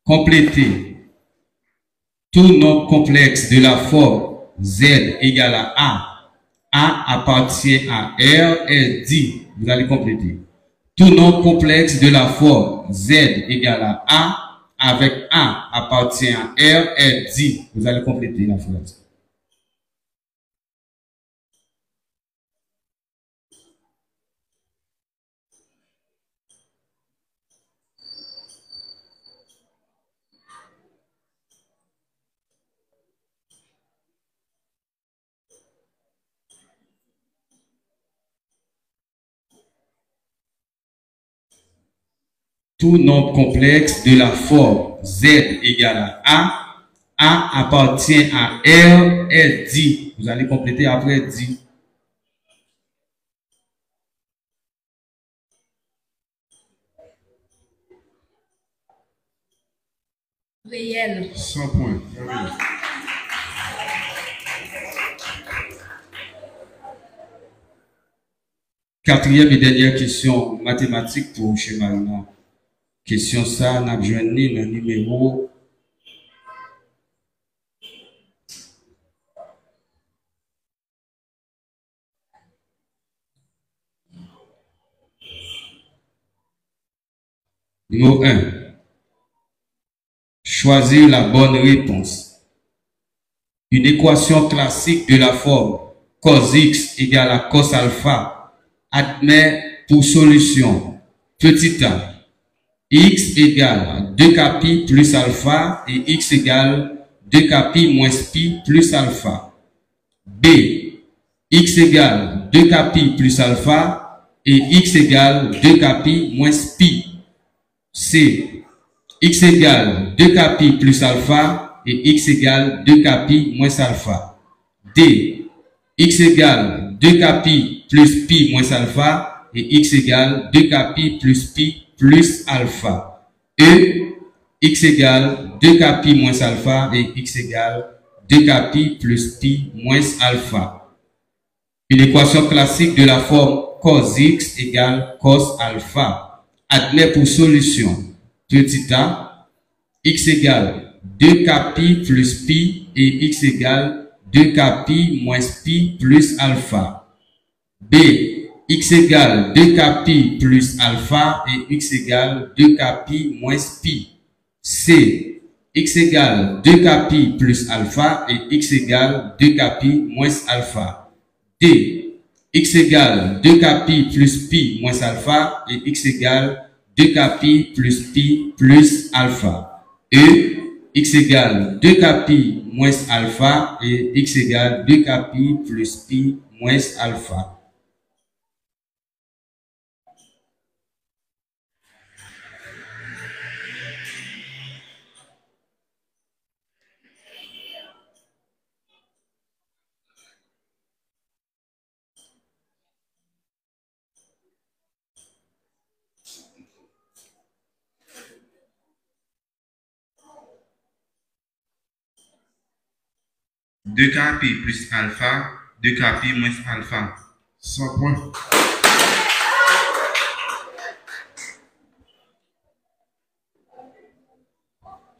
Compléter. Tout nombre complexe de la forme z égale à A appartient à R est dit. Vous allez compléter. Tout nombre complexe de la forme z égale à A avec A appartient à R est dit. Vous allez compléter la phrase. Tout nombre complexe de la forme z égale à A appartient à R est dit. Vous allez compléter après dit. Réel. 100 points. Quatrième et dernière question mathématique pour chez Marina. Question ça, n'a besoin de le numéro numéro 1. Choisir la bonne réponse. Une équation classique de la forme cos x égale à cos alpha admet pour solution petit a x égale 2k pi plus alpha et x égale 2k pi moins pi plus alpha. B. X égale 2k pi plus alpha et x égale 2k pi moins pi. C. X égale 2k pi plus alpha et x égale 2k pi moins alpha. D. X égale 2k pi plus pi moins alpha et x égale 2k pi plus alpha. E. X égale 2k pi moins alpha et x égale 2k pi plus pi moins alpha. Une équation classique de la forme cos x égale cos alpha admet pour solution petit a x égale 2k pi plus pi et x égale 2k pi moins pi plus alpha. B. X égale 2k pi plus alpha et x égale 2k pi moins pi. C. X égale 2k pi plus alpha et x égale 2k pi moins alpha. D. X égale 2k pi moins alpha et x égale 2k pi plus alpha. E. X égale 2k pi moins alpha et x égale 2k pi moins alpha. 2kp plus alpha, 2kp moins alpha. 100 points.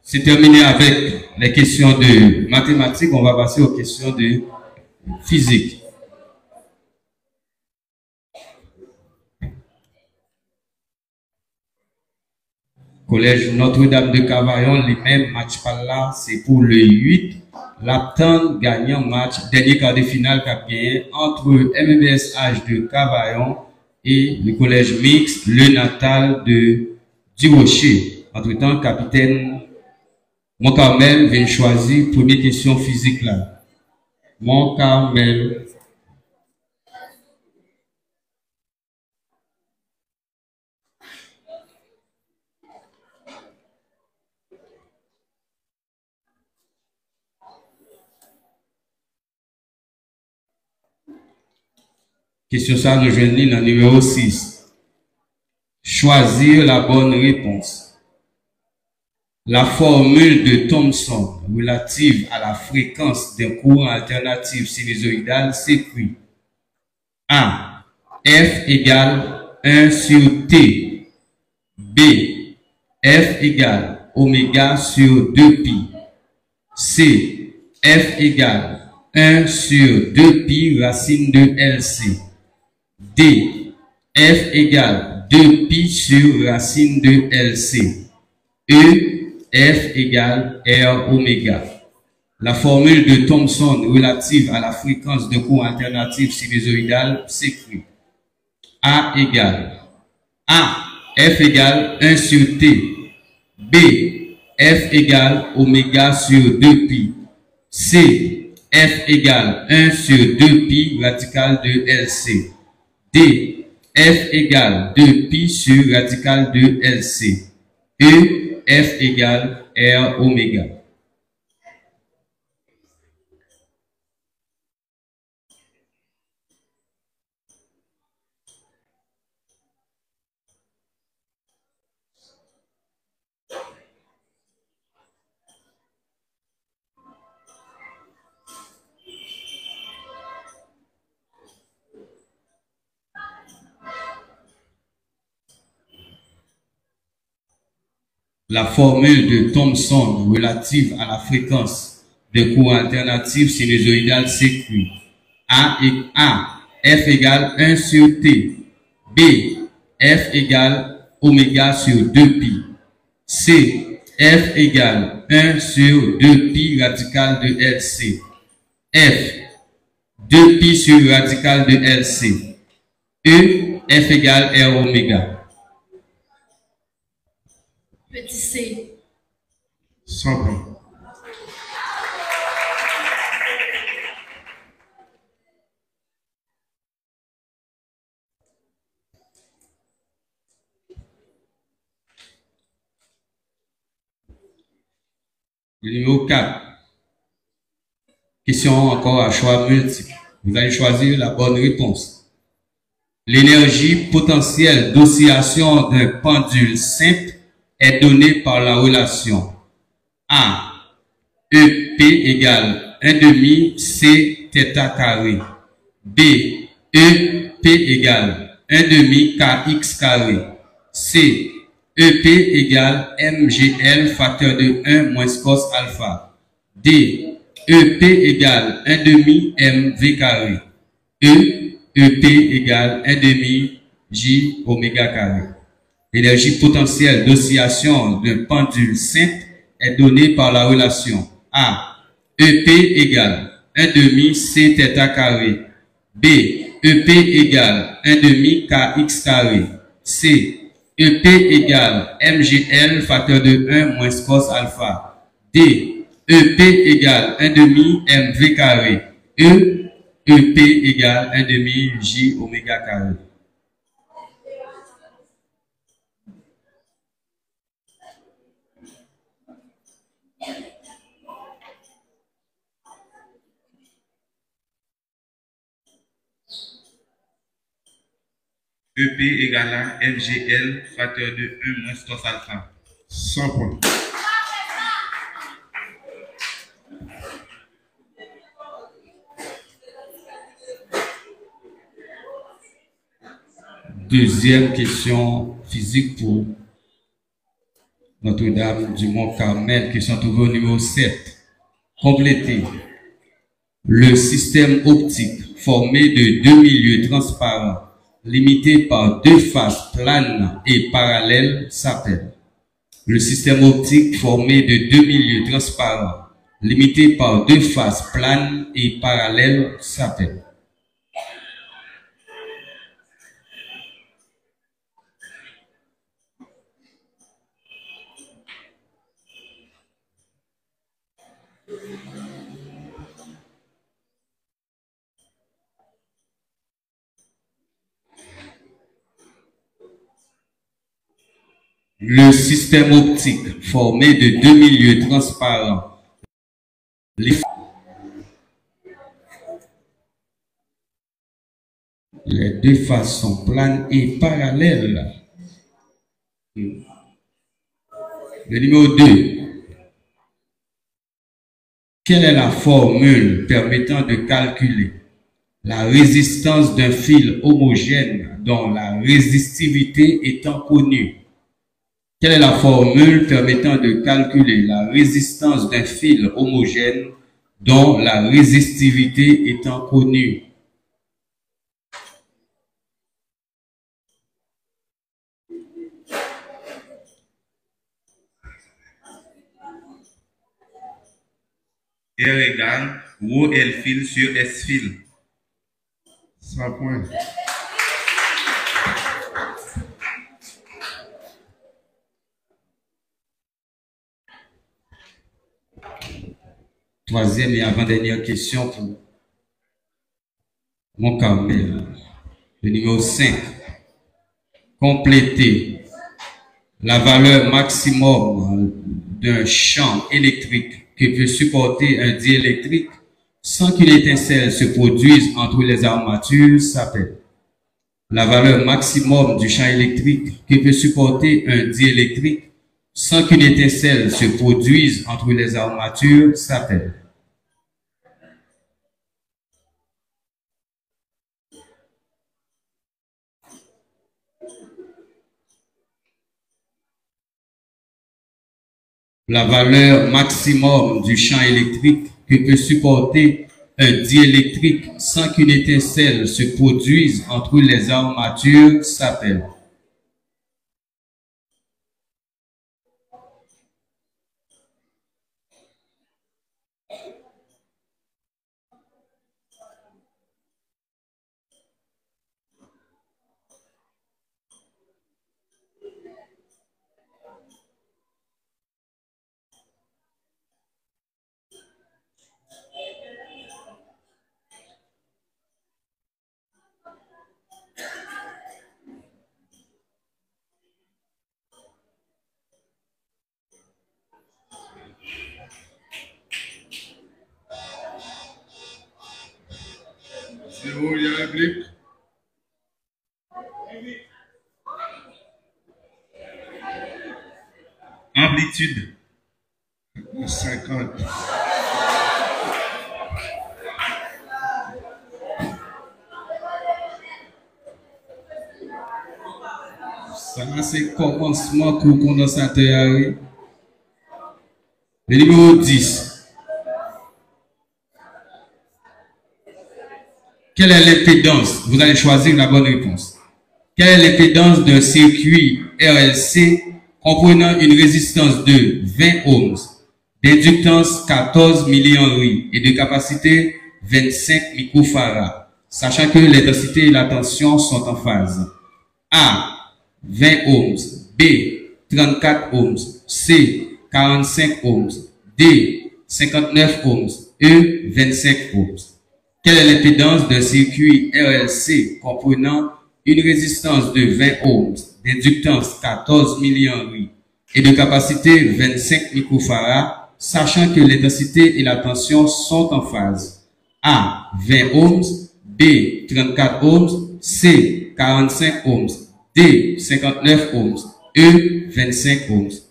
C'est terminé avec les questions de mathématiques. On va passer aux questions de physique. Collège Notre-Dame de Cavaillon, les mêmes matchs par là, c'est pour le 8. L'Aptan gagnant match, dernier quart de finale qui a gagné entre MBSH de Cavaillon et le collège mixte, le natal de Durocher. Entre-temps, capitaine Montcarmel vient choisir première question physique là. Montcarmel. Question ça nous joignons dans le numéro 6. Choisir la bonne réponse. La formule de Thomson relative à la fréquence d'un courant alternatif sinusoïdal s'écrit A. F égale 1 sur T. B. F égale oméga sur 2pi. C. F égale 1 sur 2pi racine de LC. D. F égale 2pi sur racine de LC. E. F égale R oméga. La formule de Thomson relative à la fréquence de courant alternatif sinusoïdal s'écrit A égale A. F égale 1 sur T. B. F égale oméga sur 2pi. C. F égale 1 sur 2pi radical de LC. D. F égale 2pi sur radical de LC. E. F égale R oméga. La formule de Thomson relative à la fréquence de courant alternatif sinusoïdal s'écrit A. F égale 1 sur T. B. F égale oméga sur 2pi. C. F égale 1 sur 2pi radical de LC. F. 2pi sur radical de LC. E. F égale R oméga. Petit C. 100 points. Le numéro 4. Question encore à choix multiple. Vous allez choisir la bonne réponse. L'énergie potentielle d'oscillation d'un pendule simple est donnée par la relation A. EP égale 1/2 C θ carré. B. EP égale 1/2 kx carré. C. EP égale MGL facteur de 1 moins cos alpha. D. EP égale 1/2 MV carré. E. EP égale 1/2 J oméga carré. L'énergie potentielle d'oscillation d'un pendule simple est donnée par la relation A. EP égale 1/2 C θ carré. B. EP égale 1/2 kx carré. C. EP égale MGL facteur de 1 moins cos alpha. D. EP égale 1/2 MV carré. E. EP égale 1/2 J oméga carré. EP égale à MGL facteur de 1 moins cos alpha. 100 points. deuxième question physique pour Notre-Dame du Mont-Carmel, question trouvée au numéro 7. Complétez. Le système optique formé de deux milieux transparents limités par deux faces planes et parallèles s'appelle. Le système optique formé de deux milieux transparents limités par deux faces planes et parallèles s'appelle. Le système optique formé de deux milieux transparents. Les deux faces sont planes et parallèles. Le numéro 2. Quelle est la formule permettant de calculer la résistance d'un fil homogène dont la résistivité étant connue? Quelle est la formule permettant de calculer la résistance d'un fil homogène dont la résistivité étant connue? R égale rho L fil sur S fil. 100 points. Troisième et avant-dernière question pour Mont-Carmel. Le numéro 5. Complétez la valeur maximum d'un champ électrique que peut supporter un diélectrique sans qu'une étincelle se produise entre les armatures s'appelle. La valeur maximum du champ électrique que peut supporter un diélectrique sans qu'une étincelle se produise entre les armatures s'appelle. La valeur maximum du champ électrique que peut supporter un diélectrique sans qu'une étincelle se produise entre les armatures s'appelle. C'est où il y a la réplique? Amplitude. 50. Ça, c'est commencement pour condensateur. Le numéro 10. Quelle est l'impédance? Vous allez choisir la bonne réponse. Quelle est l'impédance d'un circuit RLC comprenant une résistance de 20 ohms, d'inductance 14 millihenry et de capacité 25 microfarads, sachant que les densités et la tension sont en phase? A. 20 ohms. B. 34 ohms. C. 45 ohms. D. 59 ohms. E. 25 ohms. Quelle est l'impédance d'un circuit RLC comprenant une résistance de 20 ohms, d'inductance 14 millihenry et de capacité 25 microfarads, sachant que les densités et la tension sont en phase? A. 20 ohms. B. 34 ohms. C. 45 ohms. D. 59 ohms. E. 25 ohms.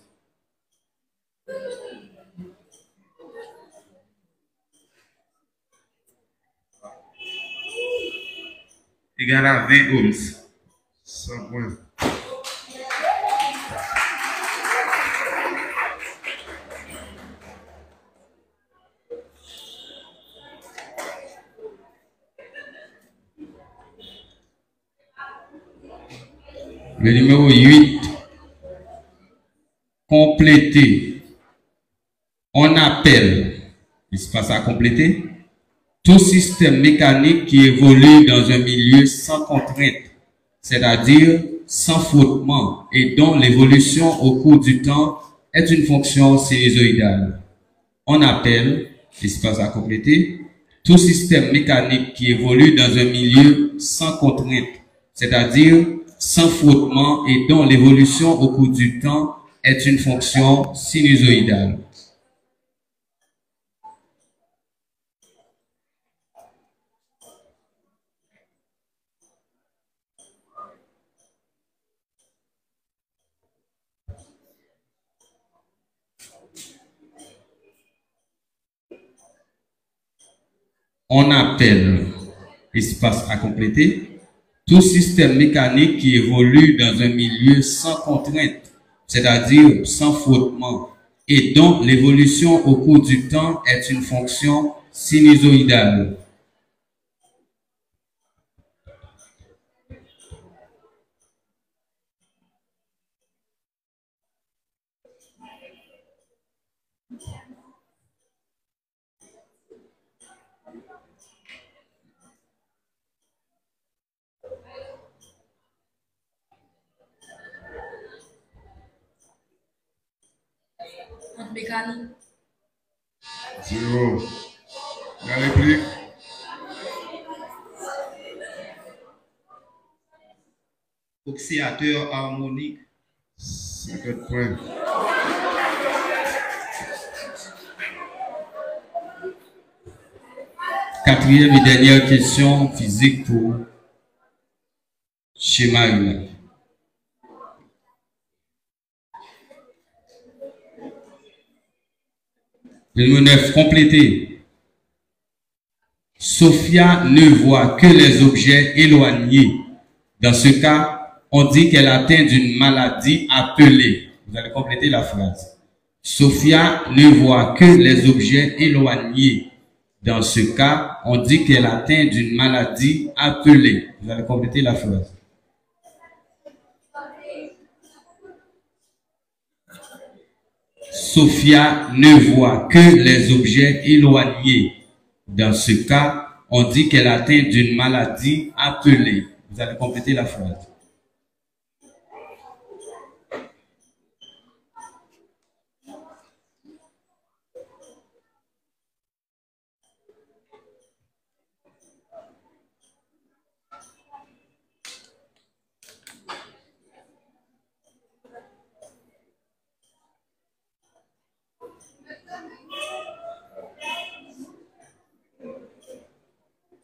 Égale à 20 ohms. 100 points. Le numéro 8, compléter. On appelle, espace à compléter, tout système mécanique qui évolue dans un milieu sans contrainte, c'est-à-dire sans frottement et dont l'évolution au cours du temps est une fonction sinusoïdale. On appelle, espace à compléter, tout système mécanique qui évolue dans un milieu sans contrainte, c'est-à-dire sans frottement et dont l'évolution au cours du temps est une fonction sinusoïdale. On appelle, espace à compléter, tout système mécanique qui évolue dans un milieu sans contrainte, c'est-à-dire sans frottement, et dont l'évolution au cours du temps est une fonction sinusoïdale. Notre mécanique. 0. La réplique. Oscillateur harmonique. 50 points. Quatrième et dernière question physique pour schéma humain. Le numéro 9, complété. Sophia ne voit que les objets éloignés. Dans ce cas, on dit qu'elle atteint d'une maladie appelée. Vous allez compléter la phrase. Sophia ne voit que les objets éloignés. Dans ce cas, on dit qu'elle atteint d'une maladie appelée. Vous allez compléter la phrase. Sophia ne voit que les objets éloignés. Dans ce cas, on dit qu'elle atteint d'une maladie appelée. Vous allez compléter la phrase.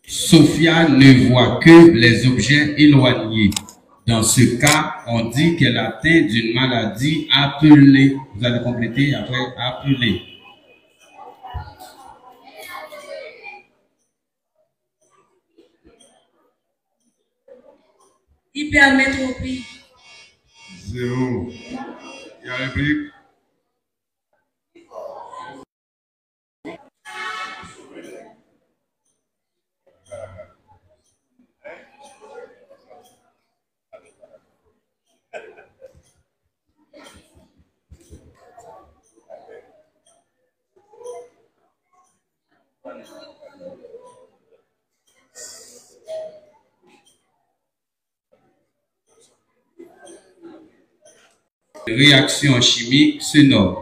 Sophia ne voit que les objets éloignés. Dans ce cas, on dit qu'elle atteint d'une maladie appelée. Vous allez compléter après appelée. Hypermétropie. 0. La réplique. Réaction chimique se nomme.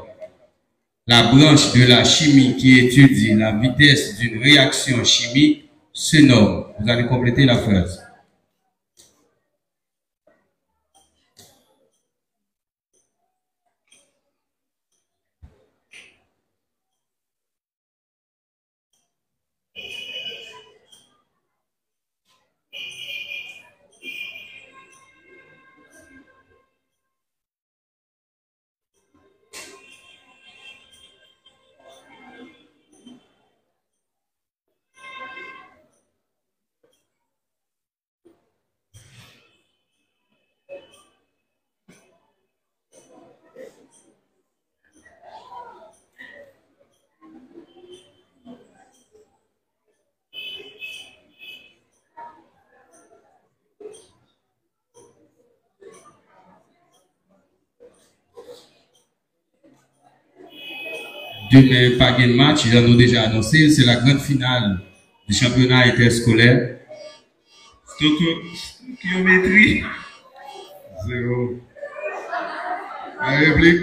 La branche de la chimie qui étudie la vitesse d'une réaction chimique se nomme. Vous allez compléter la phrase. Demain, pas de match, ils en ont déjà annoncé, c'est la grande finale du championnat interscolaire. Stoichiométrie. 0. La réplique.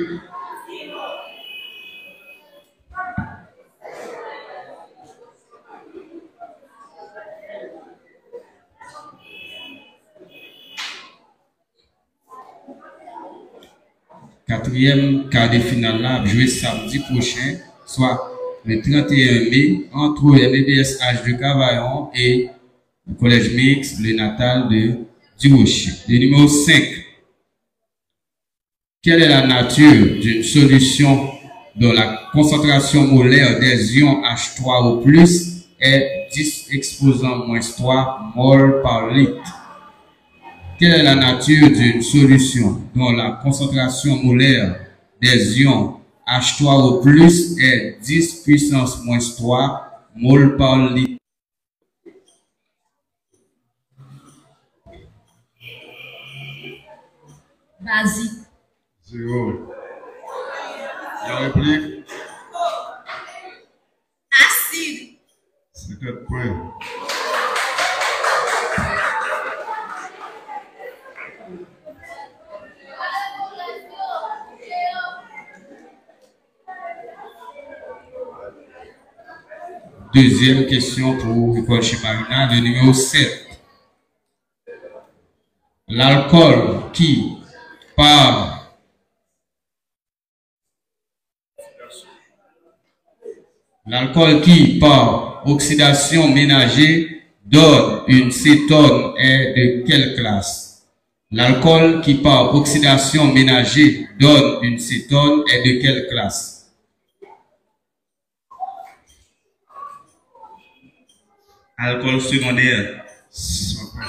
Quatrième quart de finale là, joué samedi prochain, soit le 31 mai, entre le MBSH de Cavaillon et le collège mixte, le natal de Durocher. Le numéro 5. Quelle est la nature d'une solution dont la concentration molaire des ions H3 au plus est 10 exposant moins 3 mol par litre? Quelle est la nature d'une solution dont la concentration molaire des ions H3 au plus est 10 puissance moins 3 mol par litre? Basique. 0. La réplique. Acide. 50 points. Deuxième question pour l'école Chimarina, le numéro 7. L'alcool qui, par oxydation ménagée donne une cétone est de quelle classe? L'alcool qui par oxydation ménagée donne une cétone est de quelle classe? Alcool secondaire. 100 points.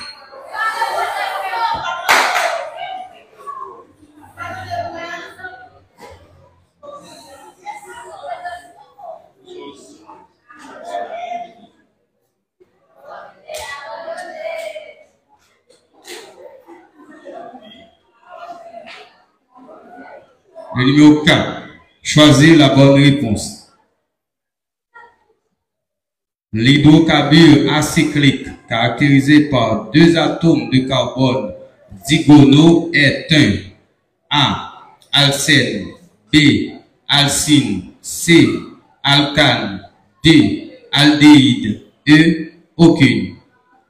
Le numéro 4. Choisir la bonne réponse. L'hydrocarbure acyclique caractérisé par 2 atomes de carbone digonaux est un A. Alcène, B. Alcyne, C. Alcane, D. Aldéhyde, E. Aucune.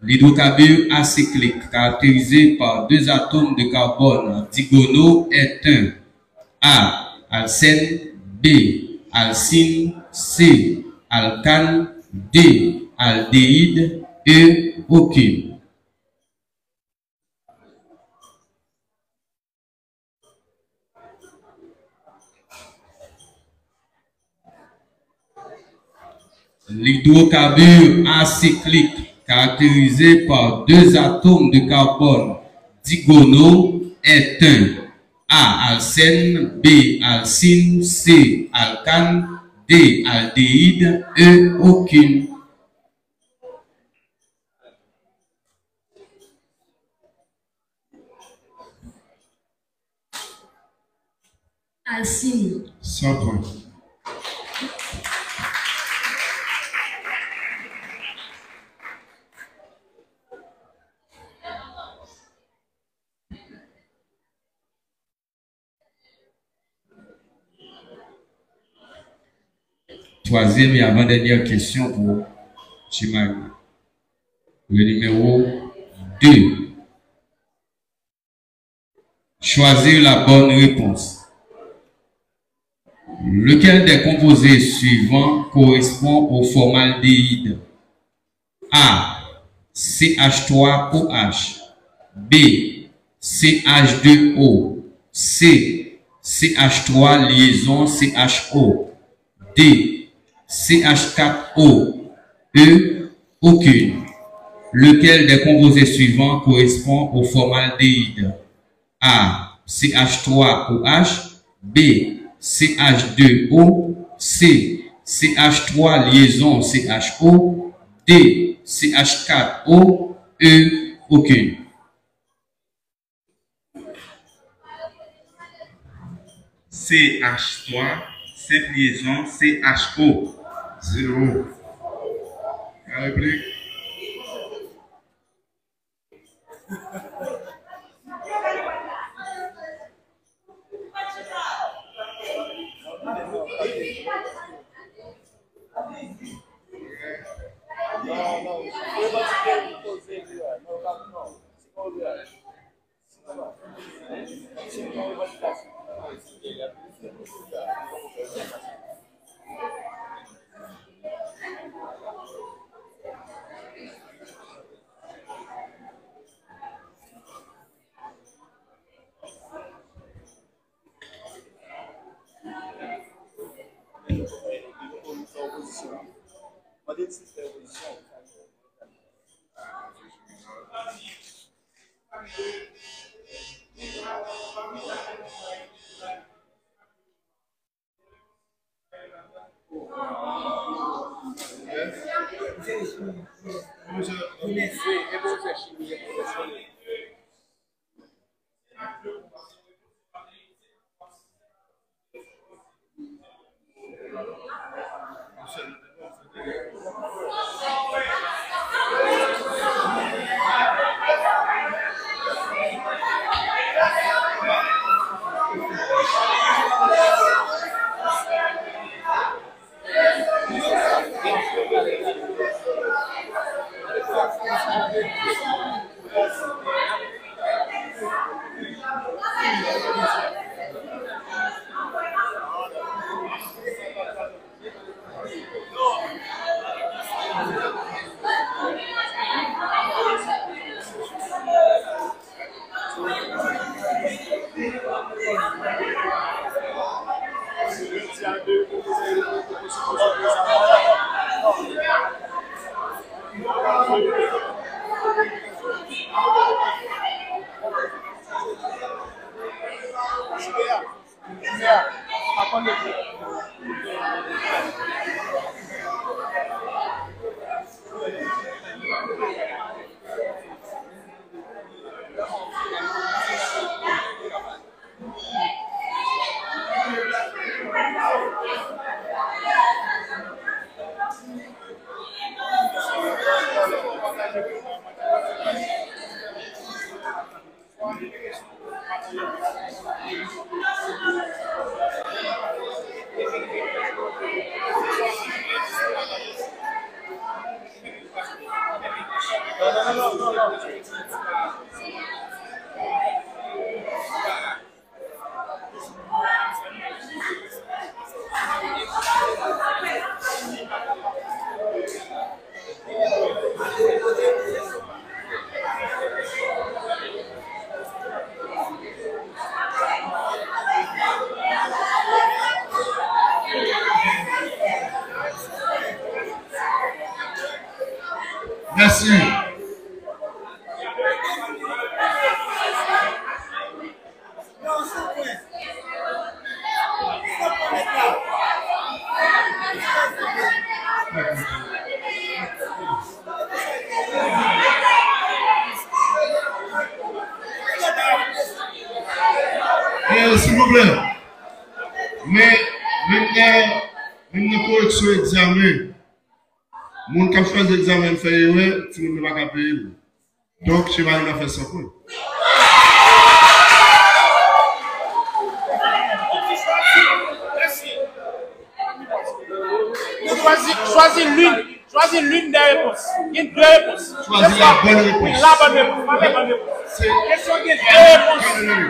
L'hydrocarbure acyclique caractérisé par 2 atomes de carbone digonaux est un A. Alcène, B. Alcyne, C. Alcane, D. Aldéhyde, E. Aucune. L'hydrocarbure acyclique caractérisé par 2 atomes de carbone digonaux est un A. Alcène, B. Alcyne, C. Alcane, D. Aldéhyde, E. Aucune. Alcyne. 100 points. Troisième et avant-dernière question pour Chimari. Le numéro 2. Choisir la bonne réponse. Lequel des composés suivants correspond au formaldéhyde? A. CH3OH. B. CH2O. C. CH3 liaison CHO. D. CH4O. E. Aucune. Lequel des composés suivants correspond au formaldéhyde? A. CH3OH. B. CH2O. C. CH3 liaison CHO. D. CH4O. E. Aucune. CH3, Sainte-Liaison, CHO. 0. La réplique. Merci. S'il vous plaît, mais maintenant, correction examen, mon qui a fait l'examen fait erreur, tu ne peux pas payer. Donc, je vais aller faire ça pour. Choisis l'une des réponses. Il y a deux réponses. Choisis la bonne réponse. La bonne réponse. Pas la bonne réponse. Question de deux réponses.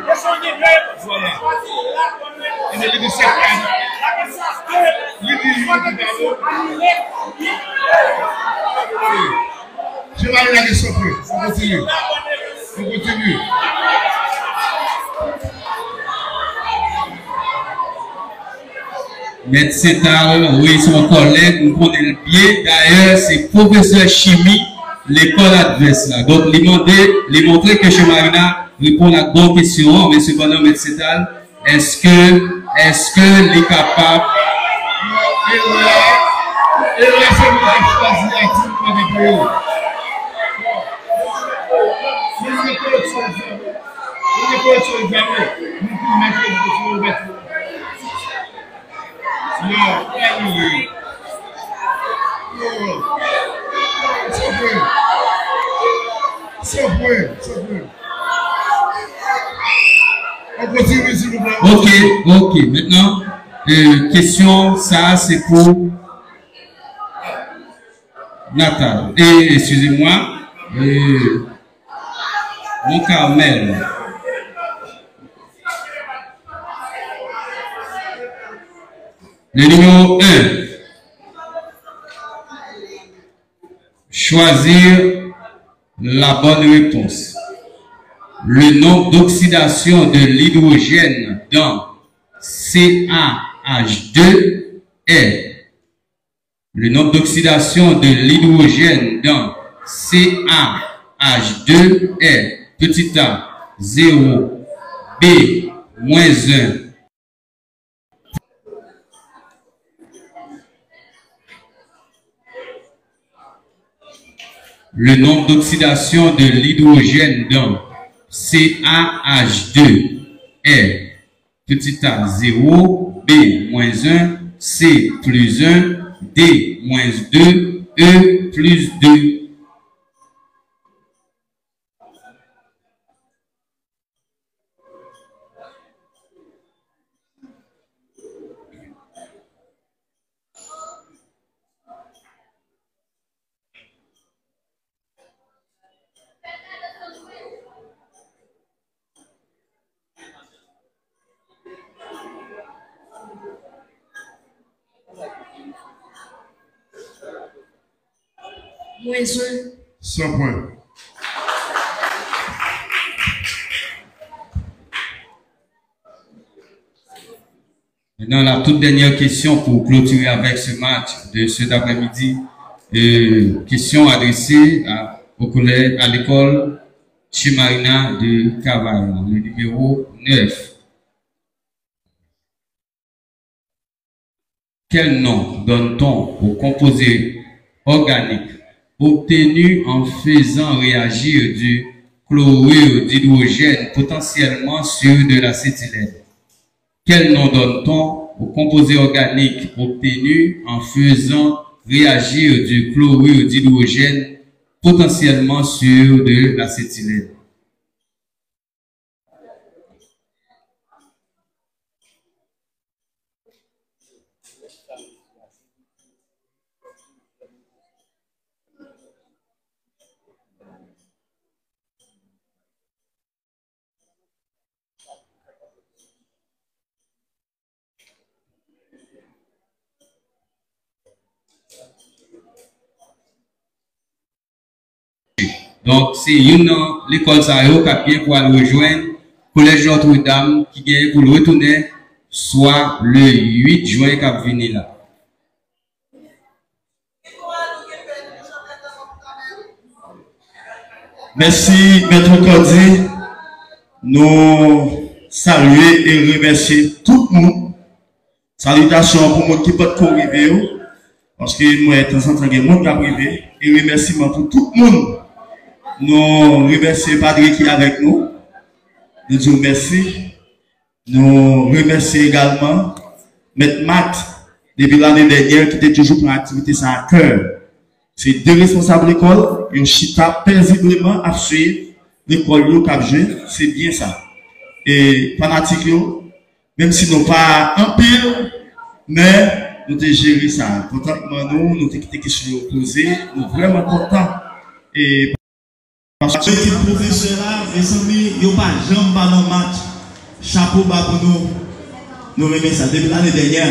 Question de deux réponses. Voilà. Choisis la bonne réponse. Il est de cette La question je vais aller la question pour. On continue. On continue. Maître Sétal, oui, son collègue, nous connaissons le bien. D'ailleurs, c'est professeur chimie, l'école adverse là. Donc, il montrer que chez Marina répond à la bonne question, mais cependant, Maître Sétal, est-ce que il est capable. Et là, c'est moi qui choisis la team pour les pays. Nous ne pouvons jamais. Continue, s'il vous plaît. Ok. Maintenant, question, ça, c'est pour Natal. Et, excusez-moi, mon Carmel. Le numéro 1. Choisir la bonne réponse. Le nombre d'oxydation de l'hydrogène dans CaH2 est. Le nombre d'oxydation de l'hydrogène dans CaH2 est petit a 0, B moins 1. Le nombre d'oxydation de l'hydrogène dans CaH2 est petit a 0, B moins 1, C plus 1, D moins 2, E plus 2. Moins 1. 100 points. Maintenant, la toute dernière question pour clôturer avec ce match de cet après-midi. Question adressée au collège, à l'école Chimarina de Cavaille, le numéro 9. Quel nom donne-t-on au composé organique obtenu en faisant réagir du chlorure d'hydrogène potentiellement sur de l'acétylène? Quel nom donne-t-on au composé organique obtenu en faisant réagir du chlorure d'hydrogène potentiellement sur de l'acétylène? Donc, c'est une l'école Sahel qui a bien pour aller rejoindre le collège Notre-Dame qui vient pour le retourner, soit le 8 juin qui va venir là. Merci, Maître Cordi. Nous saluer et remercier tout le monde. Salutations pour moi qui peut arriver, parce que moi, de temps en temps, il y a monde qui arrivé. Et remerciements pour tout le monde. Nous remercions Padre qui est avec nous. Nous disons merci. Nous remercions également Maître Matt, depuis l'année dernière, qui était toujours pour l'activité ça à cœur. C'est deux responsables de l'école, ils ont chita paisiblement à suivre l'école cap jeune, c'est bien ça. Et fanatiques, même si nous pas en pile, mais nous avons géré ça. Contentement nous avons des questions posées, nous sommes vraiment contents. Et parce que l'équipe professionnelle, les amis, ils n'ont pas jamais dans le match. Chapeau bas pour nous. Nous remercions ça. Depuis l'année dernière,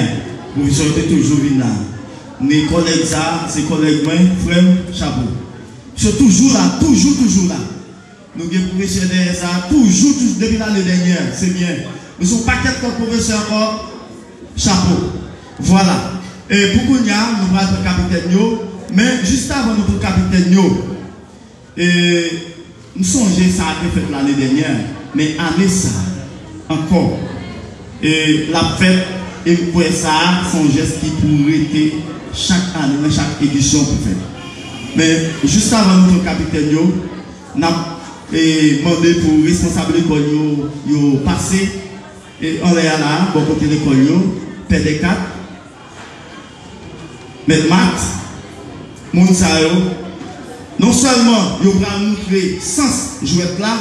nous sommes toujours venus là. Mes collègues, ça, ces collègues, frère, chapeau. Ils sont toujours là, toujours là. Nous sommes professionnels, ça, toujours, depuis l'année dernière. C'est bien. Nous sommes pas quatre professeurs encore. Chapeau. Voilà. Et pour qu'on y a, nous allons être capitaine, mais juste avant nous pour capitaine, et nous songeons ça a été fait l'année dernière, mais année ça, encore. Et la fête, et pour ça, son geste qui pourrait être chaque année, dans chaque édition pour faire. Mais juste avant notre capitaine, nous avons demandé pour responsable de l'école passer, et on est là, bon côté de l'école, PD4, mais Matt, Mounsayo, non seulement, il va montrer sens jouet là,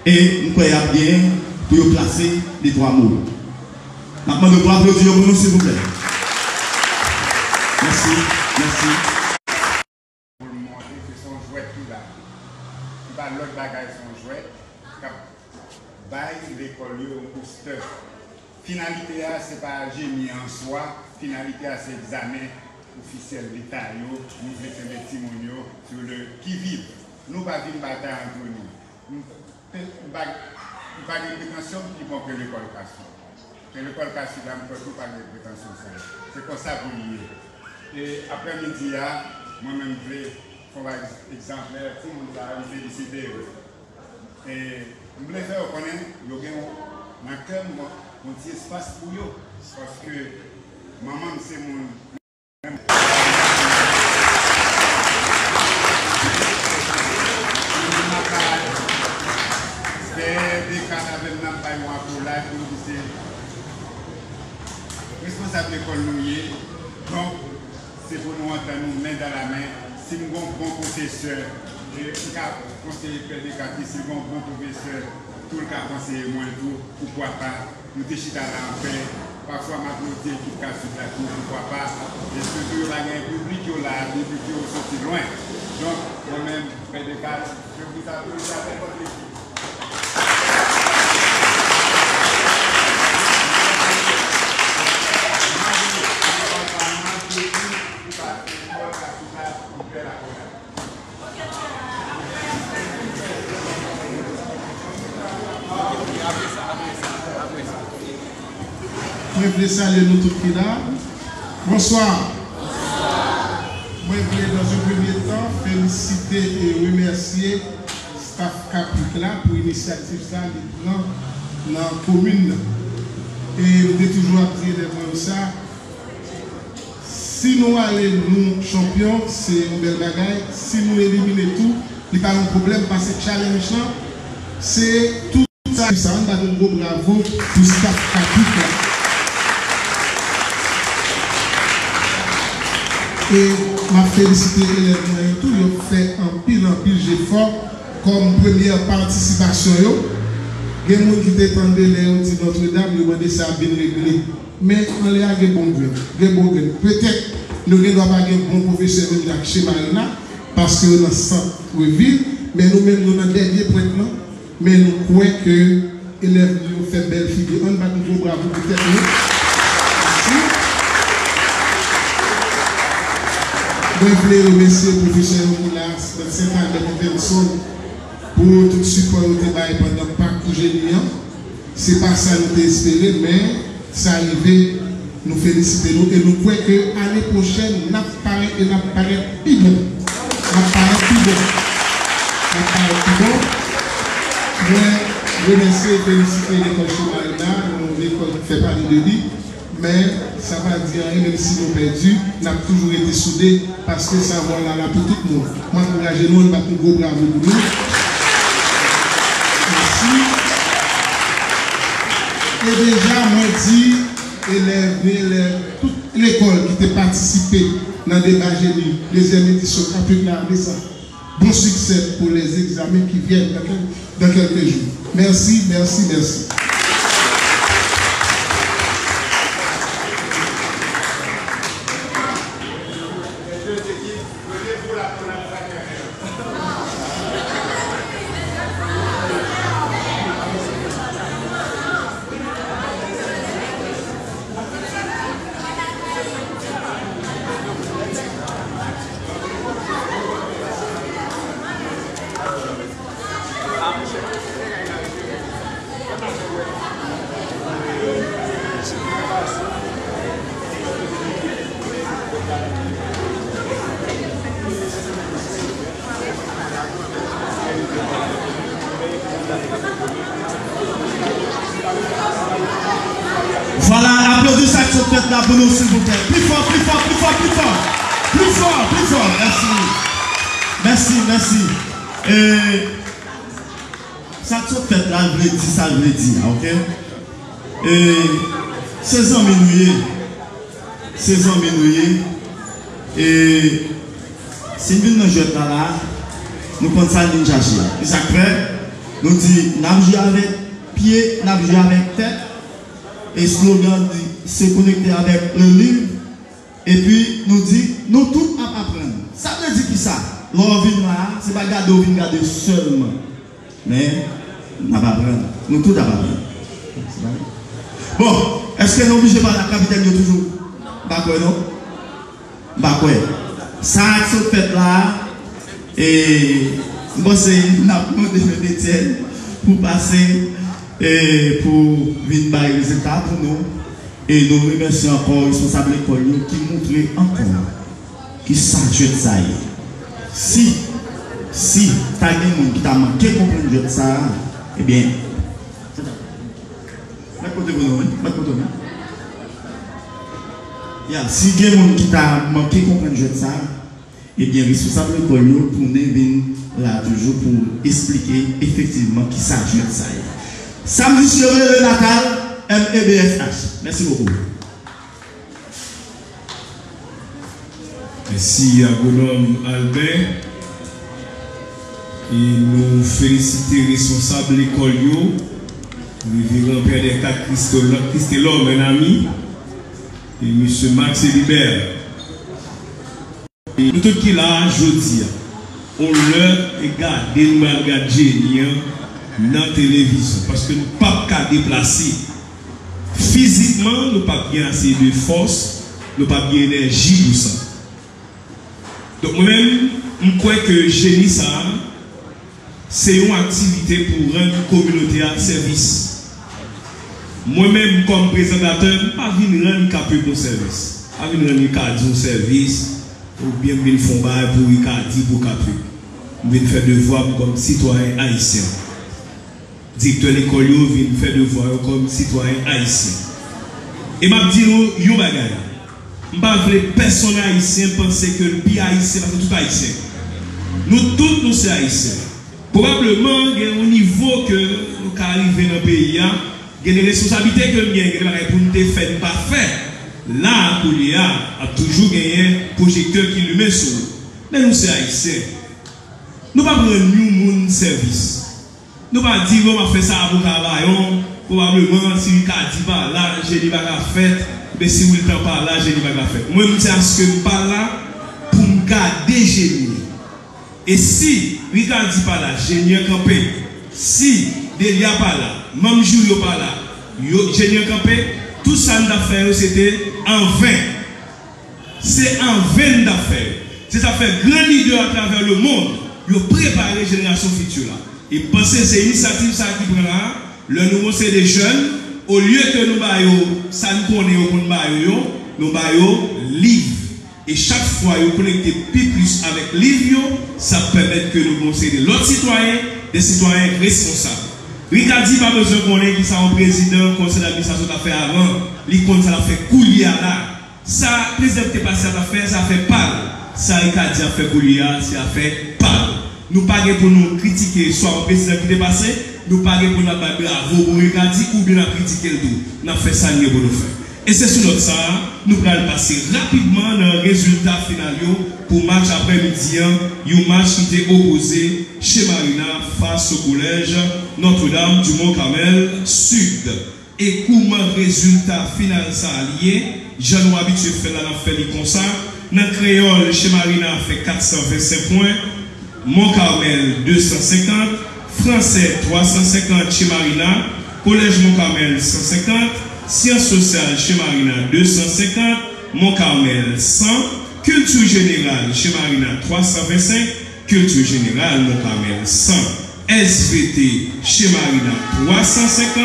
et nous croyons bien, pour placer les 3 mots. Maintenant, nous pouvons applaudir pour nous, s'il vous plaît. Merci, merci. Pour le montrer que son jouet tout là. Pas l'autre bagage son jouet. Bail l'école au booster. Finalité, ce n'est pas génie en soi. Finalité, c'est examen officiel d'État. Nous faisons des témoignages sur le qui-vive. Nous ne pas une bataille entre nous. Nous pas de prétention qui vont que l'école casse. Que l'école casse, là, nous ne pouvons pas de prétention. C'est comme ça pour nous. Et après-midi, moi-même, je vais faire un exemplaire. Tout le monde va me féliciter. Et je voulais faire reconnaître qu'il y a un cœur, un petit espace pour eux. Parce que maman, c'est mon. C'est des cas avec un paille pour là, pour nous dire. Responsable de l'école, donc c'est pour nous entendre nous main dans la main. Si nous avons un bon professeur, conseiller pédagogique, si nous avons un bon professeur, tout le cas conseiller moins tout, pourquoi pas, nous déchirons là en paix. Parfois, ma volonté qui casse sur la tour, pourquoi pas. Et surtout, la gain public, là, les publics sont sortis loin. Donc, moi-même, pédagogue, je vous applaudis avec votre équipe. Je voulais saluer nous tous qui là. Bonsoir. Moi, je voulais dans un premier temps féliciter et remercier le staff Capic là pour l'initiative ça, dans la commune. Et je voulais toujours dire devant ça. Si nous allons nous champions, c'est une belle bagaille. Si nous éliminons tout, il n'y a pas de problème parce que challenge là, c'est tout ça. On a un gros bravo pour le staff Capic là. Et ma félicité élèves tout, ils ont fait un pile d'efforts comme première participation. Il y a des gens qui t'étendent les outils Notre-Dame, ils ont demandé ça bien réglé. Mais on les a des bons grains. Peut-être nous ne devons pas avoir un bon professeur de chez Marina, parce que nous sommes en ville, mais nous-mêmes nous avons un dernier point. Mais nous croyons que les élèves ont fait belle figure. On va nous dire bravo peut-être. Je voulais remercier le professeur Moulas, dans 5 ans de personnes, pour tout le support que vous avez pendant le parcours génial. Ce n'est pas ça que nous espéré, mais ça arrivé, nous félicitons et nous croyons que l'année prochaine, nous apparaît et nous apparaît plus bon. Je remercie et féliciter l'école Choumarina, l'école qui fait partie de lui. Mais ça va dire, même si nous perdus, nous avons toujours été soudés parce que ça va là pour tout le monde. Moi, encouragez-nous, nous avons un gros bravo pour nous. Merci. Et déjà, moi, dit, élèves, toute l'école qui a participé dans le débat génie, deuxième édition, ça. Bon succès pour les examens qui viennent dans quelques jours. Merci, merci, merci. Voilà, applaudissez cette fête là pour nous, s'il vous plaît. Plus fort, plus fort, plus fort, plus fort. Plus fort, plus fort. Merci. Merci, merci. Et cette fête là, je veux dire, ça je veux dire, ok? Et 16 ans minouillés. 16 ans minouillés. Et si nous jouons là, nous comptons ça ninja. Et ça fait, nous disons, nous jouons avec pied, n'a joué avec tête. Et slogan dit, c'est connecté avec le livre. Et puis, nous dit, nous tous à apprendre. Ça veut dire qui ça? L'on vient là, c'est pas garder seulement. Mais, nous pas apprendre. Nous tous à apprendre. Bon, est-ce que nous obligés par la capitaine de toujours? Pas quoi, non? Pas quoi. Ça, ce fait là, et moi, c'est une apprendre de Étienne pour passer et pour venir par les résultats pour nous. Et nous remercions encore les responsables de l'école qui montrent encore qui s'agit de ça. Si tu as des gens qui t'a manqué de comprendre ça, eh bien, si il y a des gens qui t'a manqué de comprendre ça, eh bien, responsable de l'école pour nous venir là toujours pour expliquer effectivement qui s'agit de ça. Samedi sur le Natal, MEBFH. Merci beaucoup. Merci à Agronome Albert. Et nous félicitons les responsables de l'école, le révérend Père des Quatre Christelhomme, un ami, et M. Max Libert. Et tout qui là, jeudi, on leur regarde, nous regardons dans la télévision, parce que nous ne pouvons pas déplacer. Physiquement, nous ne pouvons pas bien assez de force, nous ne pouvons pas bien d'énergie pour ça. Donc moi-même, je crois que génie ça, c'est une activité pour rendre la communauté à service. Moi-même, comme présentateur, je ne peux pas venir rendre capé pour service. Je ne peux pas venir rendre service, ou bien venir faire pour Ricardi pour capé. Je vais faire devoir comme citoyen haïtien. Directeur de l'école vient faire devoir comme citoyen haïtien. Et je dis nous, yo bagay. Je ne veux pas personne haïtien penser que le pays haïtien, parce que tout haïtien. Nous tous, nous sommes haïtiens. Probablement, au niveau que nous arrivons dans le pays, il y a des responsabilités que nous avons pour nous faire pas faire. Là, pour l'IA, a toujours gagné un projecteur qui le met sur nous. Mais nous sommes haïtiens. Nous ne pouvons pas prendre nous service. Nous ne pouvons pas dire qu'on va faire ça pour travailler. Probablement, si vous dit pas là, je n'ai pas fait. Mais si vous ne faites pas là, je n'ai pas fait. Moi, je dis à ce que je ne suis pas là pour me garder génie. Et si Ricard dit pas là, génie campé. Si Delia pas là, même jour pas là, génie campé, tout ça d'affaires c'était en vain. C'est en vain d'affaires. C'est ça fait grand leader à travers le monde. Ils ont préparé la génération future là. Et pensez que c'est l'initiative ça qui prend là. Le nouveau c'est des jeunes. Au lieu que nous baillons, ça nous connaît au nous baillons livre. Et chaque fois, vous connectez plus avec livre, ça permet que nous conseillons l'autre citoyen, des citoyens responsables. Ricardi pas besoin qu'on ait qui ça en président, conseil d'administration t'a fait avant, l'icône ça l'a fait coulier là. Ça, président qui est passé à faire, ça fait pâle. Ça, Ricardi a fait coulier, ça a fait pâle. Nous pas pour nous critiquer soit le président qui est passé, nous pas pour nous battre bravo pour Ricardi ou bien critiquer le tout. Nous fait ça pour nous faire. Et c'est sur notre ça, nous allons passer rapidement dans le résultat final pour match après-midi, un match qui était opposé chez Marina face au collège Notre-Dame du Mont-Carmel Sud. Et comment résultat final ça lié, j'en ai habitué de faire la fait comme ça. Dans le créole, chez Marina fait 425 points, Mont-Carmel 250, français 350 chez Marina, collège Mont-Carmel 150, sciences sociales chez Marina 250, Mont-Carmel 100, culture générale chez Marina 325, culture générale Mont-Carmel 100, SVT chez Marina 350,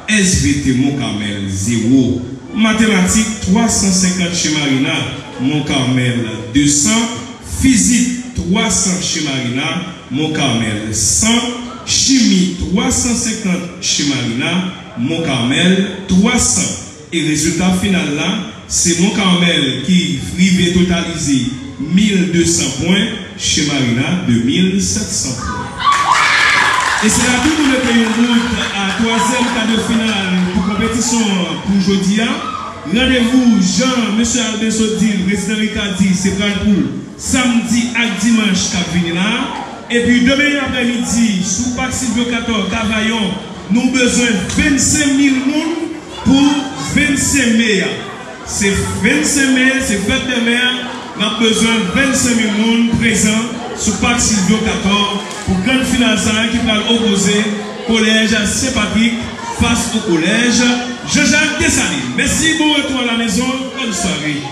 SVT Mont-Carmel 0, mathématiques 350 chez Marina, Mont-Carmel 200, physique 300 chez Marina, Mont-Carmel 100, chimie 350 chez Marina, Mont-Carmel 300. Et résultat final là, c'est Mont-Carmel qui arrive totaliser 1200 points, chez Marina 2700 points. Et c'est là tout nous mettons une route à 3e quart de finale pour compétition pour aujourd'hui. Rendez-vous Jean, M. Albert Sodil, président Ricardi, c'est pour samedi à dimanche qui vient là. Et puis demain après-midi, sous Parc Silvio 14, Cavaillon, nous avons besoin de 25 000 personnes pour 25 mai. C'est 25 mai, c'est fête de mer. Nous avons besoin de 25 000 personnes présents sur Parc Silvio 14 pour grande finale qui va opposer collège Saint-Patrick face au collège Jean-Jacques Dessalines. Merci, bon retour à la maison. Bonne soirée.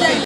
Nous